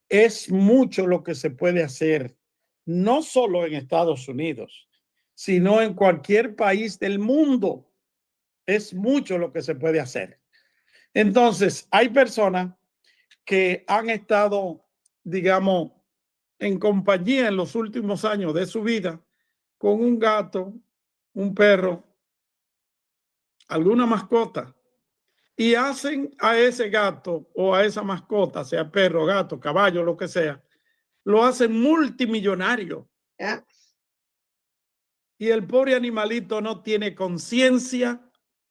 Speaker 3: es mucho lo que se puede hacer, no solo en Estados Unidos, sino en cualquier país del mundo. Es mucho lo que se puede hacer. Entonces, hay personas que han estado, digamos, en compañía en los últimos años de su vida con un gato, un perro, alguna mascota, y hacen a ese gato o a esa mascota, sea perro, gato, caballo, lo que sea, lo hacen multimillonario.
Speaker 2: ¿Ya?
Speaker 3: Y el pobre animalito no tiene conciencia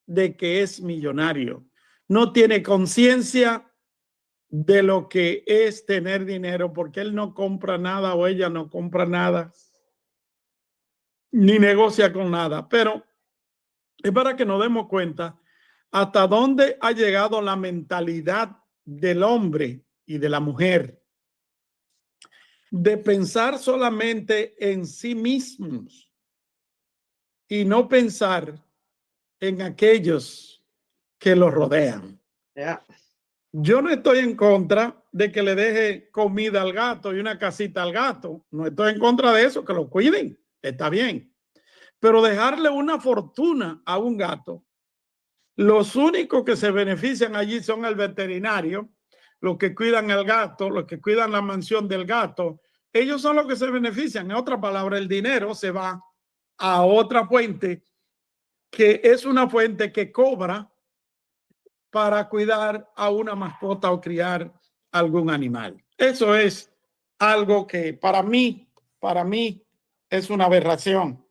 Speaker 3: de que es millonario, no tiene conciencia de lo que es tener dinero, porque él no compra nada o ella no compra nada, ni negocia con nada. Pero es para que nos demos cuenta hasta dónde ha llegado la mentalidad del hombre y de la mujer, de pensar solamente en sí mismos y no pensar en aquellos que los rodean.
Speaker 2: ¿Ya?
Speaker 3: Yo no estoy en contra de que le deje comida al gato y una casita al gato. No estoy en contra de eso, que lo cuiden. Está bien. Pero dejarle una fortuna a un gato, los únicos que se benefician allí son el veterinario, los que cuidan el gato, los que cuidan la mansión del gato. Ellos son los que se benefician. En otras palabras, el dinero se va a otra fuente, que es una fuente que cobra para cuidar a una mascota o criar algún animal. Eso es algo que para mí es una aberración,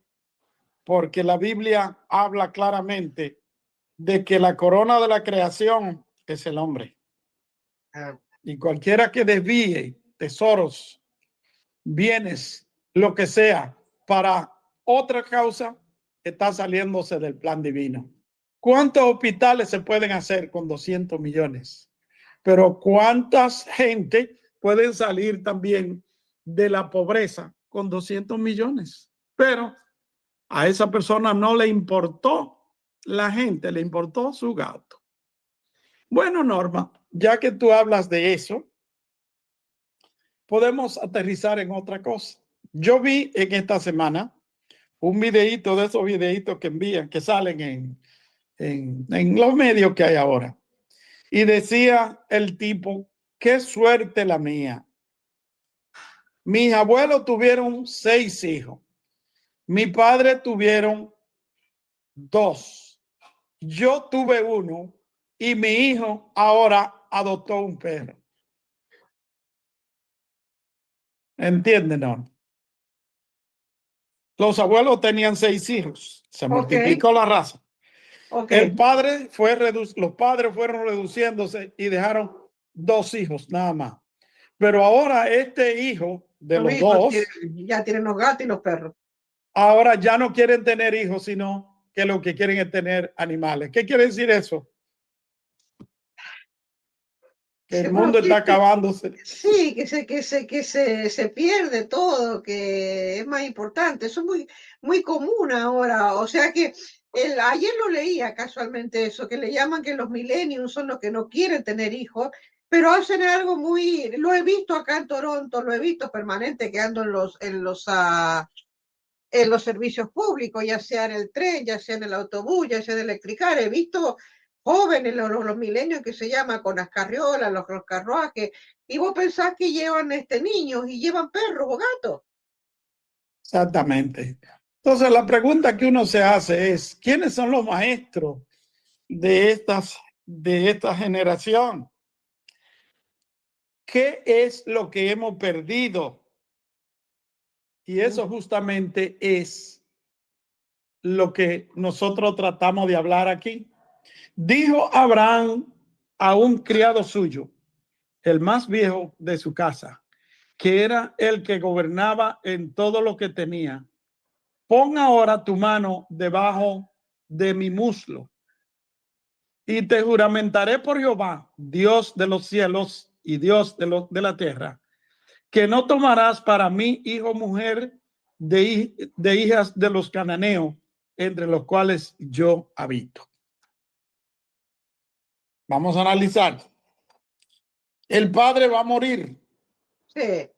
Speaker 3: porque la Biblia habla claramente de que la corona de la creación es el hombre. Y cualquiera que desvíe tesoros, bienes, lo que sea, para otra causa, está saliéndose del plan divino. ¿Cuántos hospitales se pueden hacer con 200 millones? Pero ¿cuántas gente pueden salir también de la pobreza con 200 millones? Pero a esa persona no le importó la gente, le importó su gato. Bueno, Norma, ya que tú hablas de eso, podemos aterrizar en otra cosa. Yo vi en esta semana un videíto de esos videitos que envían, que salen en los medios que hay ahora. Y decía el tipo, qué suerte la mía. Mis abuelos tuvieron 6 hijos. Mi padre tuvieron 2. Yo tuve 1 y mi hijo ahora adoptó un perro. ¿Entienden, no? Los abuelos tenían 6 hijos. Se multiplicó la raza.
Speaker 2: Okay.
Speaker 3: Los padres fueron reduciéndose y dejaron 2 hijos nada más. Pero ahora este hijo de los 2
Speaker 2: ya tienen los gatos y los perros.
Speaker 3: Ahora ya no quieren tener hijos, sino que lo que quieren es tener animales. ¿Qué quiere decir eso? Que el mundo está acabándose.
Speaker 2: Sí, que se pierde todo, que es más importante. Eso es muy común ahora. O sea que ayer lo leía casualmente eso, que le llaman que los millennials son los que no quieren tener hijos, pero hacen algo lo he visto acá en Toronto, lo he visto permanente que ando en los servicios públicos, ya sea en el tren, ya sea en el autobús, ya sea en el electricar. He visto jóvenes, los milenios que se llama con las carriolas, los carruajes, y vos pensás que llevan niños y llevan perros o gatos.
Speaker 3: Exactamente. Entonces, la pregunta que uno se hace es, ¿quiénes son los maestros de esta generación? ¿Qué es lo que hemos perdido? Y eso justamente es lo que nosotros tratamos de hablar aquí. Dijo Abraham a un criado suyo, el más viejo de su casa, que era el que gobernaba en todo lo que tenía: pon ahora tu mano debajo de mi muslo y te juramentaré por Jehová, Dios de los cielos y Dios de la tierra, que no tomarás para mí hijo o mujer de hijas de los cananeos, entre los cuales yo habito. Vamos a analizar. El padre va a morir.
Speaker 2: Sí.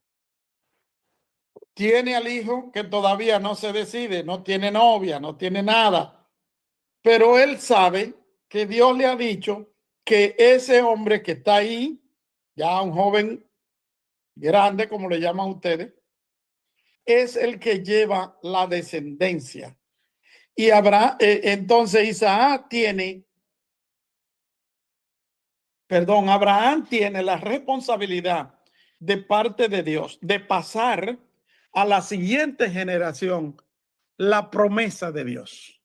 Speaker 3: Tiene al hijo que todavía no se decide, no tiene novia, no tiene nada, pero él sabe que Dios le ha dicho que ese hombre que está ahí, ya un joven grande, como le llaman ustedes, es el que lleva la descendencia. Y habrá, entonces Abraham tiene la responsabilidad de parte de Dios de pasar a la siguiente generación la promesa de Dios.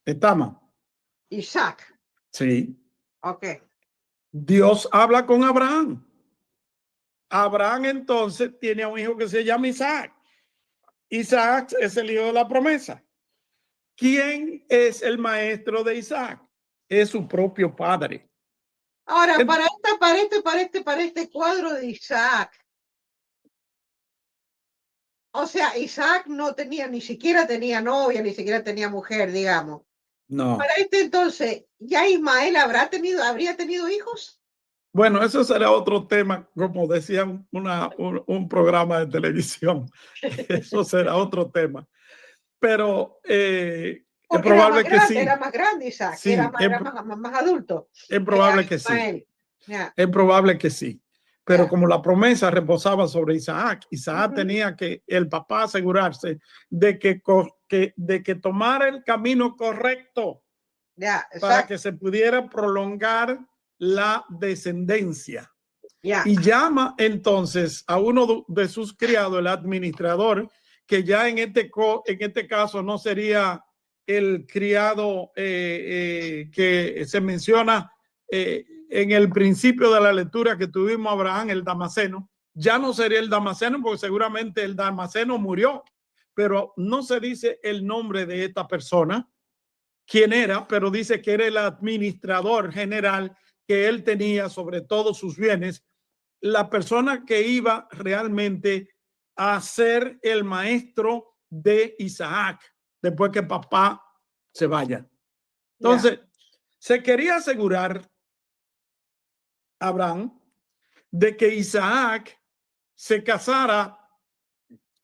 Speaker 3: ¿Estamos?
Speaker 2: Isaac.
Speaker 3: Sí.
Speaker 2: Ok.
Speaker 3: Dios habla con Abraham. Abraham entonces tiene un hijo que se llama Isaac. Isaac es el hijo de la promesa. ¿Quién es el maestro de Isaac? Es su propio padre.
Speaker 2: Ahora, para este cuadro de Isaac, o sea, Isaac no tenía, ni siquiera tenía novia, ni siquiera tenía mujer, digamos.
Speaker 3: No.
Speaker 2: Para este entonces, ¿ya Ismael habría tenido hijos?
Speaker 3: Bueno, eso será otro tema, como decía un programa de televisión. Eso será otro tema. Pero es probable que sí.
Speaker 2: Era más grande Isaac,
Speaker 3: Sí,
Speaker 2: era más adulto.
Speaker 3: es probable que sí.
Speaker 2: Yeah.
Speaker 3: Es probable que sí. Pero
Speaker 2: Yeah.
Speaker 3: como la promesa reposaba sobre Isaac, Isaac tenía que el papá asegurarse de que tomara el camino correcto para que se pudiera prolongar la descendencia. Y llama entonces a uno de sus criados, el administrador, que ya en este caso no sería el criado que se menciona en el principio de la lectura que tuvimos Abraham, el Damaseno. Ya no sería el Damaseno porque seguramente el Damaseno murió, pero no se dice el nombre de esta persona, quién era, pero dice que era el administrador general, que él tenía sobre todos sus bienes, la persona que iba realmente a ser el maestro de Isaac después que papá se vaya. Entonces, se quería asegurar Abraham de que Isaac se casara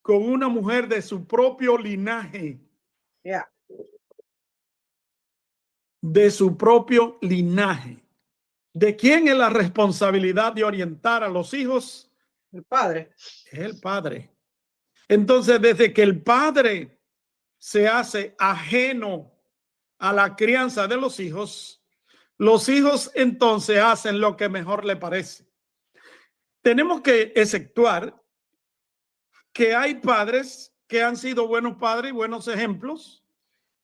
Speaker 3: con una mujer de su propio linaje. De su propio linaje. ¿De quién es la responsabilidad de orientar a los hijos?
Speaker 2: El padre.
Speaker 3: Es el padre. Entonces, desde que el padre se hace ajeno a la crianza de los hijos entonces hacen lo que mejor le parece. Tenemos que exceptuar que hay padres que han sido buenos padres y buenos ejemplos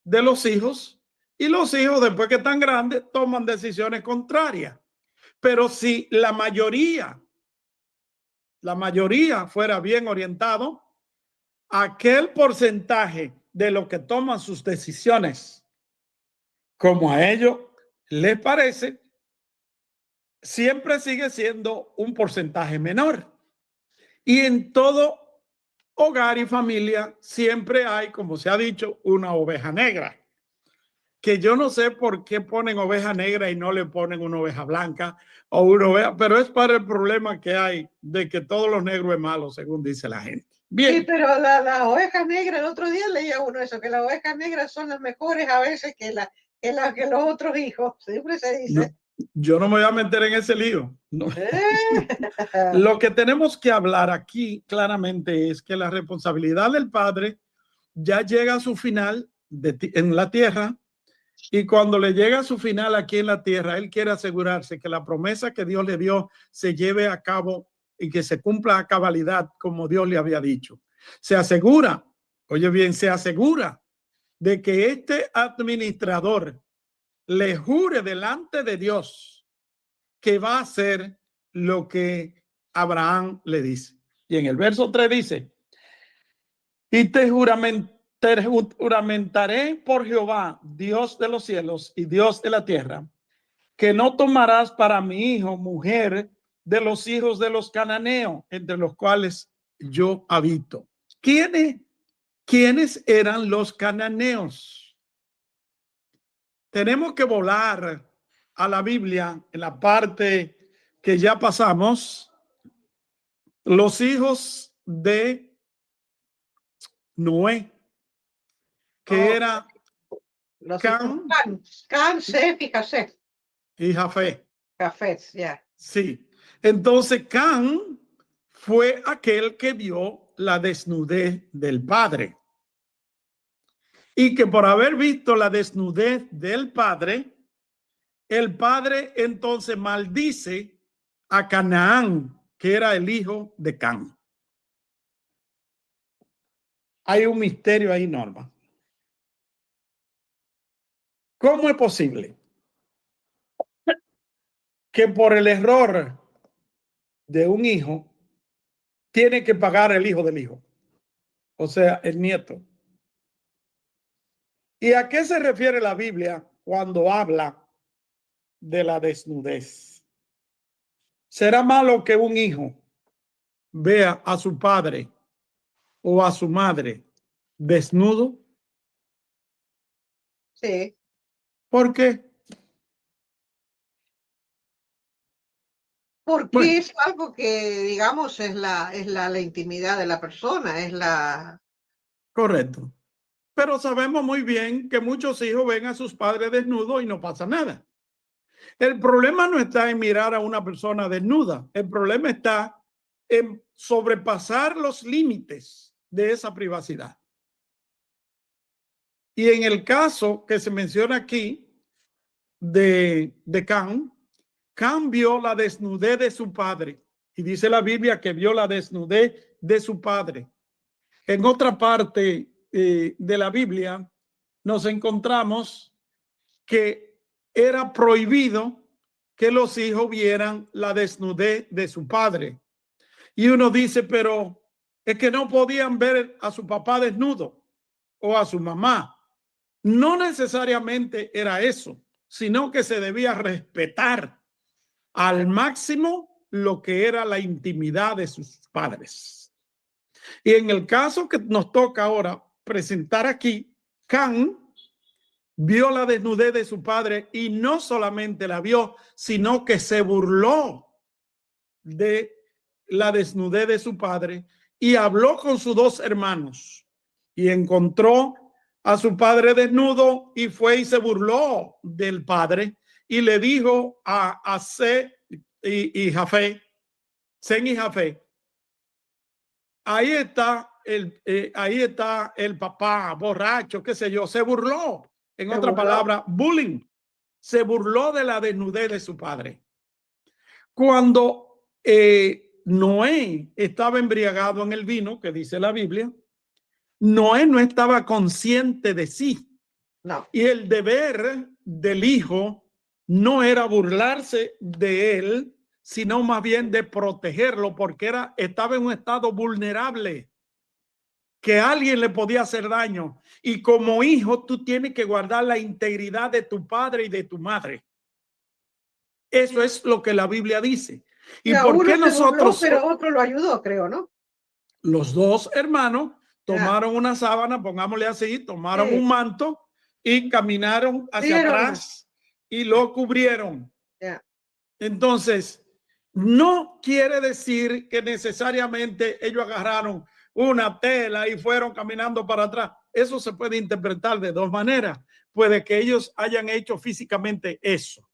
Speaker 3: de los hijos, y los hijos después que están grandes toman decisiones contrarias. Pero si la mayoría fuera bien orientado, aquel porcentaje de lo que toman sus decisiones, como a ellos les parece, siempre sigue siendo un porcentaje menor. Y en todo hogar y familia siempre hay, como se ha dicho, una oveja negra. Que yo no sé por qué ponen oveja negra y no le ponen una oveja blanca o una oveja, pero es para el problema que hay de que todos los negros es malo, según dice la gente. Bien.
Speaker 2: Sí, pero las ovejas negras, el otro día leía uno eso, que las ovejas negras son las mejores a veces que en la que los otros hijos, siempre se dice.
Speaker 3: Yo no me voy a meter en ese lío. No.
Speaker 2: ¿Eh?
Speaker 3: Lo que tenemos que hablar aquí claramente es que la responsabilidad del padre ya llega a su final en la tierra, y cuando le llega a su final aquí en la tierra, él quiere asegurarse que la promesa que Dios le dio se lleve a cabo y que se cumpla a cabalidad como Dios le había dicho. Se asegura, oye bien, se asegura de que este administrador le jure delante de Dios que va a hacer lo que Abraham le dice. Y en el verso 3 dice, y te juramentaré por Jehová, Dios de los cielos y Dios de la tierra, que no tomarás para mi hijo mujer de los hijos de los cananeos, entre los cuales yo habito. ¿Quiénes eran los cananeos? Tenemos que volar a la Biblia en la parte que ya pasamos. Los hijos de Noé, que era Cam
Speaker 2: Sef y Jafet.
Speaker 3: y Jafet.
Speaker 2: Jafet, ya.
Speaker 3: Sí. Entonces Cam fue aquel que vio la desnudez del padre. Y que por haber visto la desnudez del padre, el padre entonces maldice a Canaán, que era el hijo de Cam. Hay un misterio ahí, Norma. ¿Cómo es posible que por el error de un hijo tiene que pagar el hijo del hijo? O sea, el nieto. ¿Y a qué se refiere la Biblia cuando habla de la desnudez? ¿Será malo que un hijo vea a su padre o a su madre desnudo?
Speaker 2: Sí.
Speaker 3: ¿Por qué?
Speaker 2: Porque
Speaker 3: Bueno,
Speaker 2: es algo que, digamos, es la intimidad de la persona, es la...
Speaker 3: correcto. Pero sabemos muy bien que muchos hijos ven a sus padres desnudos y no pasa nada. El problema no está en mirar a una persona desnuda. El problema está en sobrepasar los límites de esa privacidad. Y en el caso que se menciona aquí de Cam vio la desnudez de su padre. Y dice la Biblia que vio la desnudez de su padre. En otra parte de la Biblia nos encontramos que era prohibido que los hijos vieran la desnudez de su padre. Y uno dice, pero es que no podían ver a su papá desnudo o a su mamá. No necesariamente era eso, sino que se debía respetar al máximo lo que era la intimidad de sus padres. Y en el caso que nos toca ahora presentar aquí, Cam vio la desnudez de su padre y no solamente la vio, sino que se burló de la desnudez de su padre y habló con sus dos hermanos y encontró a su padre desnudo y fue y se burló del padre y le dijo a Sem y Jafet, Sem y Jafet, ahí está el papá borracho, qué sé yo, se burló. En otra palabra, bullying. Se burló de la desnudez de su padre. Cuando Noé estaba embriagado en el vino, que dice la Biblia, Noé no estaba consciente de sí.
Speaker 2: No.
Speaker 3: Y el deber del hijo no era burlarse de él, sino más bien de protegerlo, porque estaba en un estado vulnerable, que alguien le podía hacer daño. Y como hijo, tú tienes que guardar la integridad de tu padre y de tu madre. Eso es lo que la Biblia dice. ¿Y por qué nosotros?
Speaker 2: Pero otro lo ayudó, creo, ¿no?
Speaker 3: Los dos hermanos tomaron una sábana, pongámosle así, tomaron un manto y caminaron hacia atrás y lo cubrieron. Entonces, no quiere decir que necesariamente ellos agarraron una tela y fueron caminando para atrás. Eso se puede interpretar de dos maneras. puede que ellos hayan hecho físicamente eso,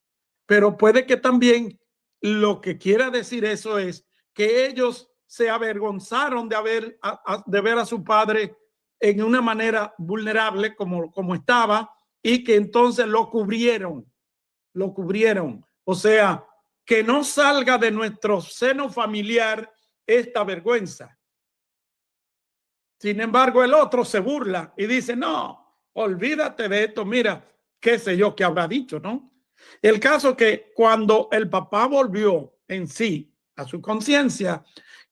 Speaker 3: pero puede que también lo que quiera decir eso es que ellos se avergonzaron de ver a su padre en una manera vulnerable como estaba, y que entonces lo cubrieron. O sea, que no salga de nuestro seno familiar esta vergüenza. Sin embargo, el otro se burla y dice, no, olvídate de esto, mira, qué sé yo qué habrá dicho, ¿no? El caso que cuando el papá volvió en sí a su conciencia,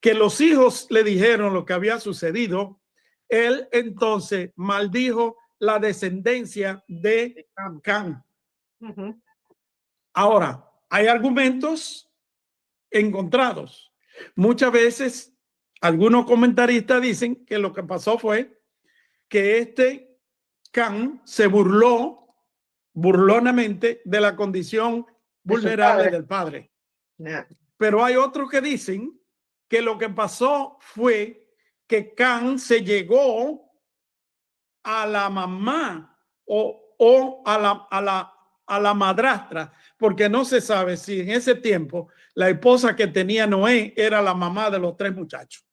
Speaker 3: que los hijos le dijeron lo que había sucedido, él entonces maldijo la descendencia de Cam. Ahora, hay argumentos encontrados. Muchas veces algunos comentaristas dicen que lo que pasó fue que este Cam se burlonamente de la condición vulnerable del padre. Pero hay otros que dicen que lo que pasó fue que Cam se llegó a la mamá o a la madrastra, porque no se sabe si en ese tiempo la esposa que tenía Noé era la mamá de los 3 muchachos.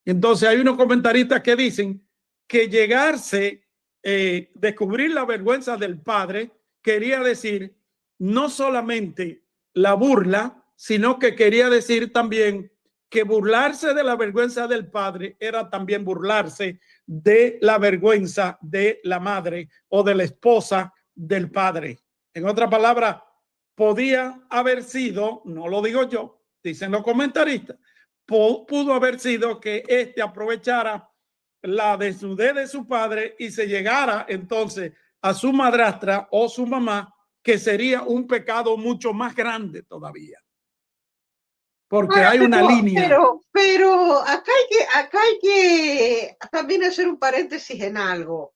Speaker 3: Entonces hay unos comentaristas que dicen que descubrir la vergüenza del padre quería decir no solamente la burla, sino que quería decir también que burlarse de la vergüenza del padre era también burlarse de la vergüenza de la madre o de la esposa del padre. En otra palabra, podía haber sido, no lo digo yo, dicen los comentaristas, pudo haber sido que éste aprovechara la desnudez de su padre y se llegara entonces a su madrastra o su mamá, que sería un pecado mucho más grande todavía. Porque hay una línea.
Speaker 2: Pero acá hay que también hacer un paréntesis en algo.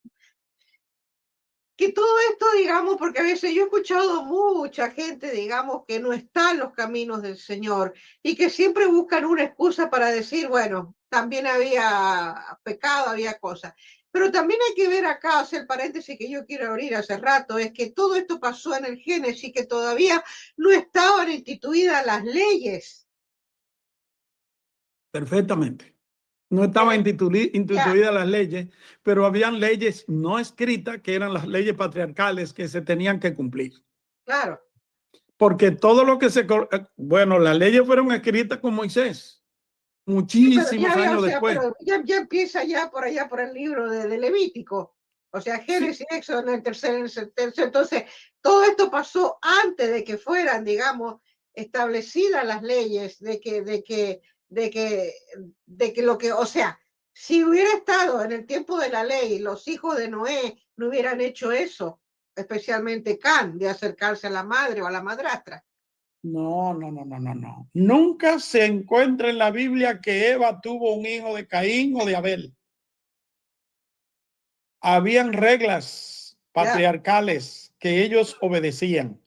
Speaker 2: Que todo esto, digamos, porque a veces yo he escuchado mucha gente, digamos, que no está en los caminos del Señor y que siempre buscan una excusa para decir, bueno, también había pecado, había cosas. Pero también hay que ver acá, o sea, el paréntesis que yo quiero abrir hace rato, es que todo esto pasó en el Génesis, que todavía no estaban instituidas las leyes.
Speaker 3: Perfectamente. No estaban instituidas las leyes, pero habían leyes no escritas, que eran las leyes patriarcales que se tenían que cumplir.
Speaker 2: Claro.
Speaker 3: Porque todo lo que bueno, las leyes fueron escritas con Moisés muchísimos años después.
Speaker 2: Pero ya empieza ya por allá por el libro de Levítico. O sea, Génesis, sí. Éxodo en el tercer. Entonces, todo esto pasó antes de que fueran, digamos, establecidas las leyes, de que lo que, o sea, si hubiera estado en el tiempo de la ley, los hijos de Noé no hubieran hecho eso, especialmente Can, de acercarse a la madre o a la madrastra.
Speaker 3: No. Nunca se encuentra en la Biblia que Eva tuvo un hijo de Caín o de Abel. Habían reglas patriarcales que ellos obedecían.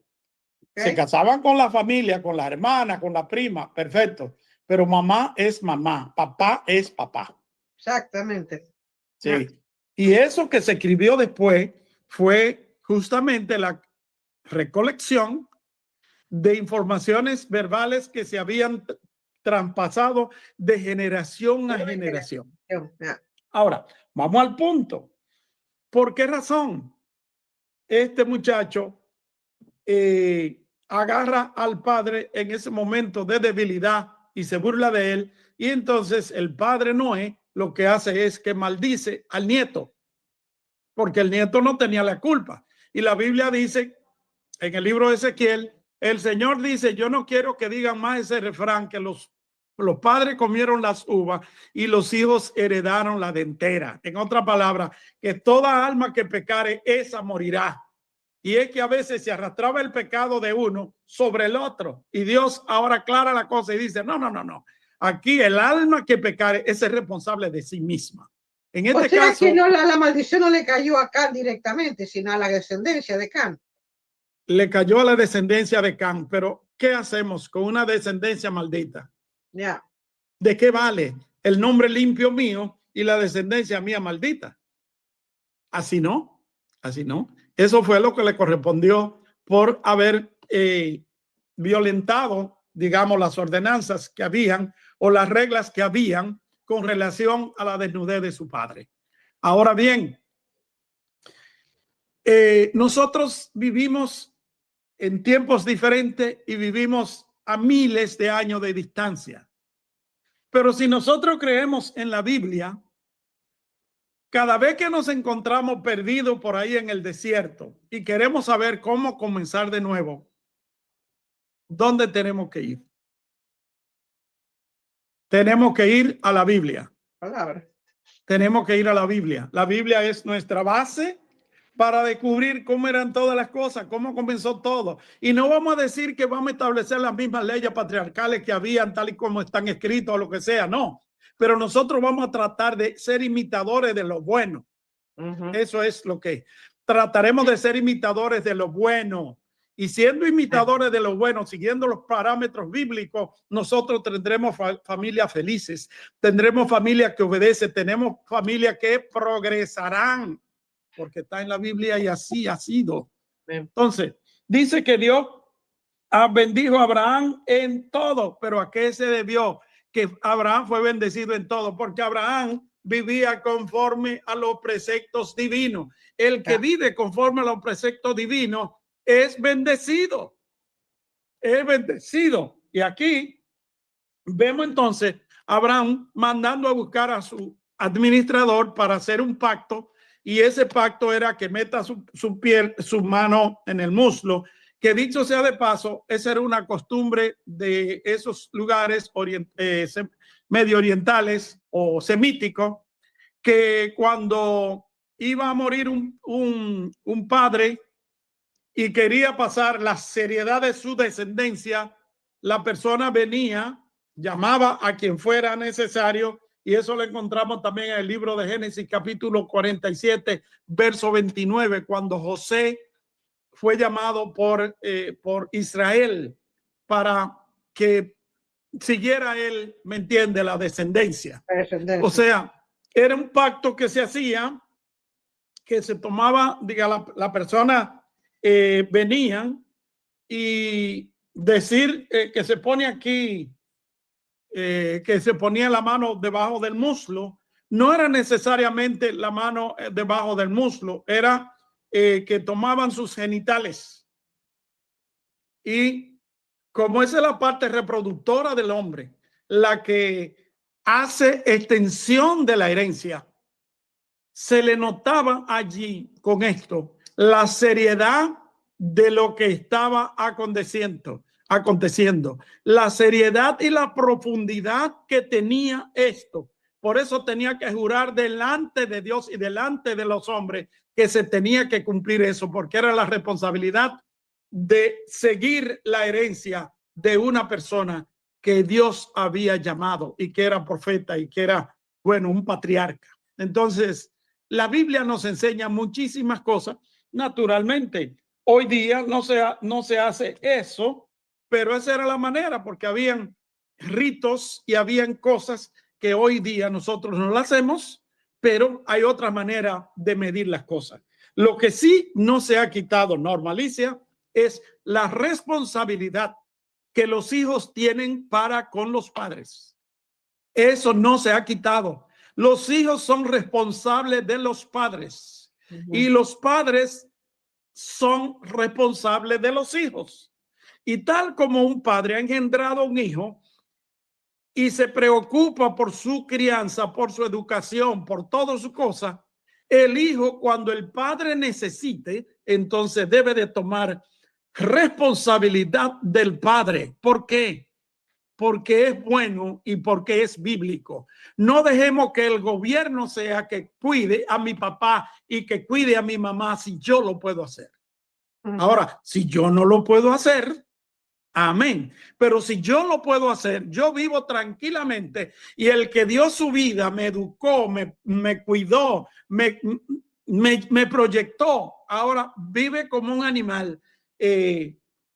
Speaker 3: Se casaban con la familia, con la hermana, con la prima, perfecto. Pero mamá es mamá, papá es papá.
Speaker 2: Exactamente.
Speaker 3: Sí. Y eso que se escribió después fue justamente la recolección de informaciones verbales que se habían traspasado de generación a generación. Ahora, vamos al punto. ¿Por qué razón este muchacho agarra al padre en ese momento de debilidad y se burla de él? Y entonces el padre Noé lo que hace es que maldice al nieto, porque el nieto no tenía la culpa. Y la Biblia dice, en el libro de Ezequiel, el Señor dice, yo no quiero que digan más ese refrán, que los padres comieron las uvas y los hijos heredaron la dentera. En otra palabra, que toda alma que pecare, esa morirá. Y es que a veces se arrastraba el pecado de uno sobre el otro. Y Dios ahora aclara la cosa y dice, no. Aquí el alma que pecare es responsable de sí misma. En este caso,
Speaker 2: que no, la maldición no le cayó a Can directamente, sino a la descendencia de Can.
Speaker 3: Le cayó a la descendencia de Can, pero ¿qué hacemos con una descendencia maldita? ¿De qué vale el nombre limpio mío y la descendencia mía maldita? Así no. Eso fue lo que le correspondió por haber violentado, digamos, las ordenanzas que habían o las reglas que habían con relación a la desnudez de su padre. Ahora bien, nosotros vivimos en tiempos diferentes y vivimos a miles de años de distancia. Pero si nosotros creemos en la Biblia, cada vez que nos encontramos perdidos por ahí en el desierto y queremos saber cómo comenzar de nuevo, ¿dónde tenemos que ir? Tenemos que ir a la Biblia.
Speaker 2: Palabra.
Speaker 3: Tenemos que ir a la Biblia. La Biblia es nuestra base para descubrir cómo eran todas las cosas, cómo comenzó todo. Y no vamos a decir que vamos a establecer las mismas leyes patriarcales que habían, tal y como están escritos o lo que sea, no. Pero nosotros vamos a tratar de ser imitadores de lo bueno. Eso es lo que trataremos de ser imitadores de lo bueno. Y siendo imitadores de lo bueno, siguiendo los parámetros bíblicos, nosotros tendremos familias felices, tendremos familias que obedecen, tenemos familias que progresarán, porque está en la Biblia y así ha sido. Entonces, dice que Dios bendijo a Abraham en todo, pero ¿a qué se debió que Abraham fue bendecido en todo? Porque Abraham vivía conforme a los preceptos divinos. El que vive conforme a los preceptos divinos es bendecido. Es bendecido. Y aquí vemos entonces a Abraham mandando a buscar a su administrador para hacer un pacto, y ese pacto era que meta su mano en el muslo, que dicho sea de paso, esa era una costumbre de esos lugares medio orientales o semíticos, que cuando iba a morir un padre y quería pasar la seriedad de su descendencia, la persona venía, llamaba a quien fuera necesario, y eso lo encontramos también en el libro de Génesis capítulo 47, verso 29, cuando José fue llamado por Israel para que siguiera él, ¿me entiende?, la descendencia. O sea, era un pacto que se hacía, que se tomaba, diga, la persona venía y decir que se pone aquí, que se ponía la mano debajo del muslo, no era necesariamente la mano debajo del muslo, era que tomaban sus genitales. Y como esa es la parte reproductora del hombre, la que hace extensión de la herencia, se le notaba allí con esto la seriedad de lo que estaba aconteciendo, la seriedad y la profundidad que tenía esto. Por eso tenía que jurar delante de Dios y delante de los hombres que se tenía que cumplir eso, porque era la responsabilidad de seguir la herencia de una persona que Dios había llamado y que era profeta y que era, bueno, un patriarca. Entonces, la Biblia nos enseña muchísimas cosas. Naturalmente, hoy día no se hace eso, pero esa era la manera, porque habían ritos y habían cosas que hoy día nosotros no las hacemos, pero hay otra manera de medir las cosas. Lo que sí no se ha quitado, Norma Alicia, es la responsabilidad que los hijos tienen para con los padres. Eso no se ha quitado. Los hijos son responsables de los padres y los padres son responsables de los hijos. Y tal como un padre ha engendrado un hijo y se preocupa por su crianza, por su educación, por todas sus cosas, el hijo, cuando el padre necesite, entonces debe de tomar responsabilidad del padre. ¿Por qué? Porque es bueno y porque es bíblico. No dejemos que el gobierno sea que cuide a mi papá y que cuide a mi mamá si yo lo puedo hacer. Ahora, si yo no lo puedo hacer, amén. Pero si yo lo puedo hacer, yo vivo tranquilamente, y el que dio su vida me educó, me cuidó, me proyectó, ahora vive como un animal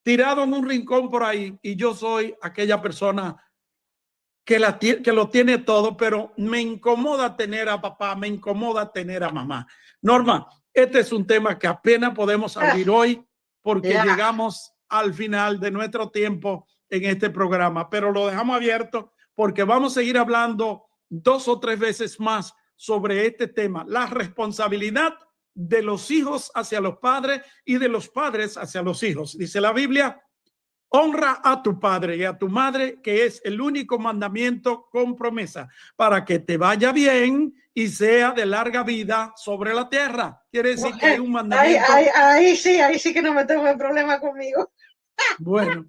Speaker 3: tirado en un rincón por ahí, y yo soy aquella persona que lo tiene todo, pero me incomoda tener a papá, me incomoda tener a mamá. Norma, Este es un tema que apenas podemos abrir hoy porque
Speaker 2: Ya.
Speaker 3: llegamos al final de nuestro tiempo en este programa, pero lo dejamos abierto porque vamos a seguir hablando 2 o 3 veces más sobre este tema, la responsabilidad de los hijos hacia los padres y de los padres hacia los hijos. Dice la Biblia: honra a tu padre y a tu madre, que es el único mandamiento con promesa, para que te vaya bien y sea de larga vida sobre la tierra. Quiere decir que hay un mandamiento.
Speaker 2: Ahí sí que no me tengo problema conmigo.
Speaker 3: Bueno,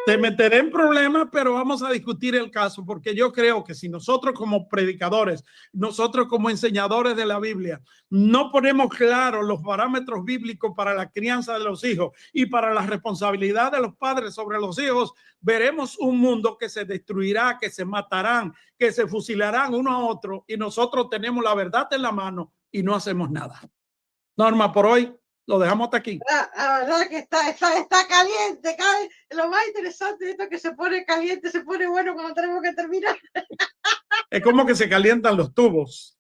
Speaker 3: te meteré en problemas, pero vamos a discutir el caso, porque yo creo que si nosotros como predicadores, nosotros como enseñadores de la Biblia, no ponemos claros los parámetros bíblicos para la crianza de los hijos y para la responsabilidad de los padres sobre los hijos, veremos un mundo que se destruirá, que se matarán, que se fusilarán uno a otro, y nosotros tenemos la verdad en la mano y no hacemos nada. Norma, por hoy lo dejamos hasta aquí.
Speaker 2: La verdad que está caliente. Lo más interesante de esto es que se pone caliente, se pone bueno cuando tenemos que terminar.
Speaker 3: Es como que se calientan los tubos.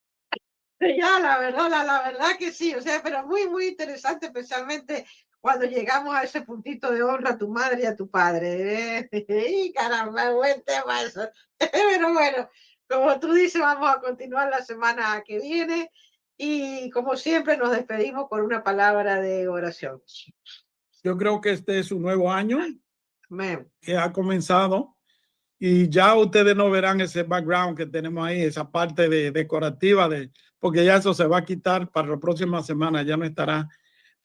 Speaker 2: Ya, la verdad que sí, o sea, pero muy, muy interesante, especialmente cuando llegamos a ese puntito de honra a tu madre y a tu padre. Y caramba, buen tema eso. Pero bueno, como tú dices, vamos a continuar la semana que viene y como siempre nos despedimos con una palabra de oración.
Speaker 3: Yo creo que este es un nuevo año
Speaker 2: Amén.
Speaker 3: que ha comenzado y ya ustedes no verán ese background que tenemos ahí, esa parte decorativa, porque ya eso se va a quitar para la próxima semana, ya no estará.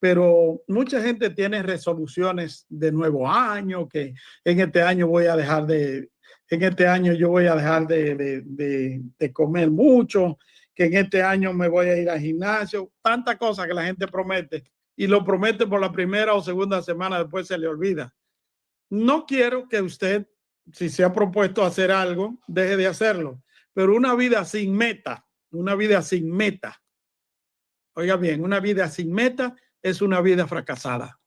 Speaker 3: Pero mucha gente tiene resoluciones de nuevo año, que en este año voy a dejar en este año yo voy a dejar de comer mucho, que en este año me voy a ir al gimnasio, tantas cosas que la gente promete y lo promete por la primera o segunda semana, después se le olvida. No quiero que usted, si se ha propuesto hacer algo, deje de hacerlo, pero una vida sin meta, oiga bien, una vida sin meta es una vida fracasada.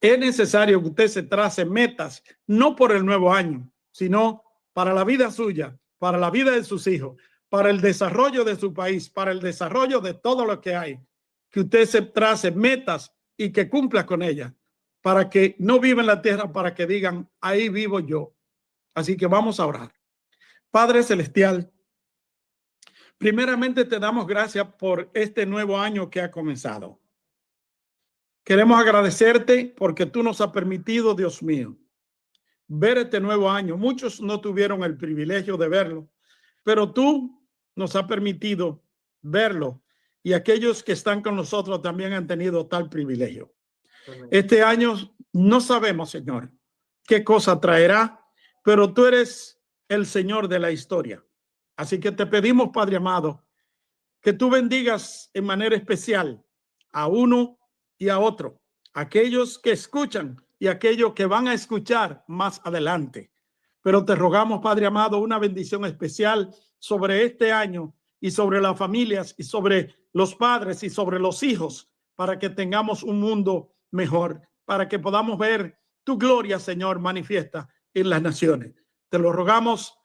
Speaker 3: Es necesario que usted se trace metas, no por el nuevo año, sino para la vida suya, para la vida de sus hijos, para el desarrollo de su país, para el desarrollo de todo lo que hay. Que usted se trace metas y que cumpla con ellas, para que no viva en la tierra, para que digan, ahí vivo yo. Así que vamos a orar. Padre Celestial, primeramente te damos gracias por este nuevo año que ha comenzado. Queremos agradecerte porque tú nos has permitido, Dios mío, ver este nuevo año. Muchos no tuvieron el privilegio de verlo, pero tú nos has permitido verlo y aquellos que están con nosotros también han tenido tal privilegio. Este año no sabemos, Señor, qué cosa traerá, pero tú eres el Señor de la historia. Así que te pedimos, Padre amado, que tú bendigas en manera especial a uno y a otro, aquellos que escuchan y aquellos que van a escuchar más adelante. Pero te rogamos, Padre amado, una bendición especial sobre este año y sobre las familias y sobre los padres y sobre los hijos, para que tengamos un mundo mejor, para que podamos ver tu gloria, Señor, manifiesta en las naciones. Te lo rogamos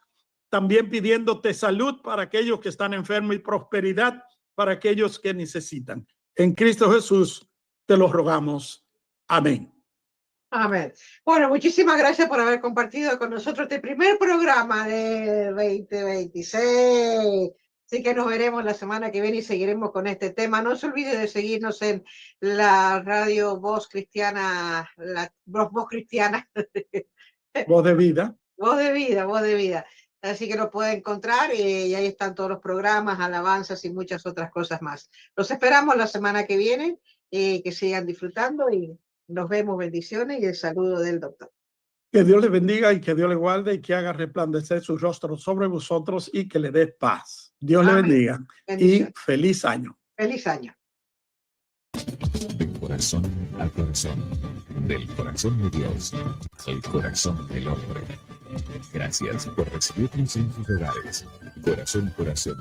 Speaker 3: también pidiéndote salud para aquellos que están enfermos y prosperidad para aquellos que necesitan. En Cristo Jesús te lo rogamos. Amén.
Speaker 2: Amén. Bueno, muchísimas gracias por haber compartido con nosotros este primer programa de 2026. Así que nos veremos la semana que viene y seguiremos con este tema. No se olvide de seguirnos en la radio Voz Cristiana, la Voz Cristiana.
Speaker 3: Voz de vida.
Speaker 2: Voz de vida, voz de vida. Así que lo puede encontrar y ahí están todos los programas, alabanzas y muchas otras cosas más. Los esperamos la semana que viene, que sigan disfrutando y nos vemos. Bendiciones y el saludo del doctor.
Speaker 3: Que Dios les bendiga y que Dios les guarde y que haga resplandecer su rostro sobre vosotros y que le dé paz. Dios le bendiga y feliz año.
Speaker 2: Feliz año.
Speaker 1: De corazón a corazón, del corazón de Dios al corazón del hombre. Gracias por recibirnos en sus hogares. Corazón, corazón.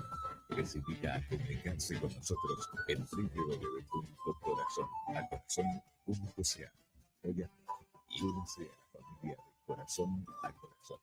Speaker 1: Les invita a comunicarse con nosotros en www.corazonacorazon.ca. Oiga, y únase a la familia de corazón a corazón.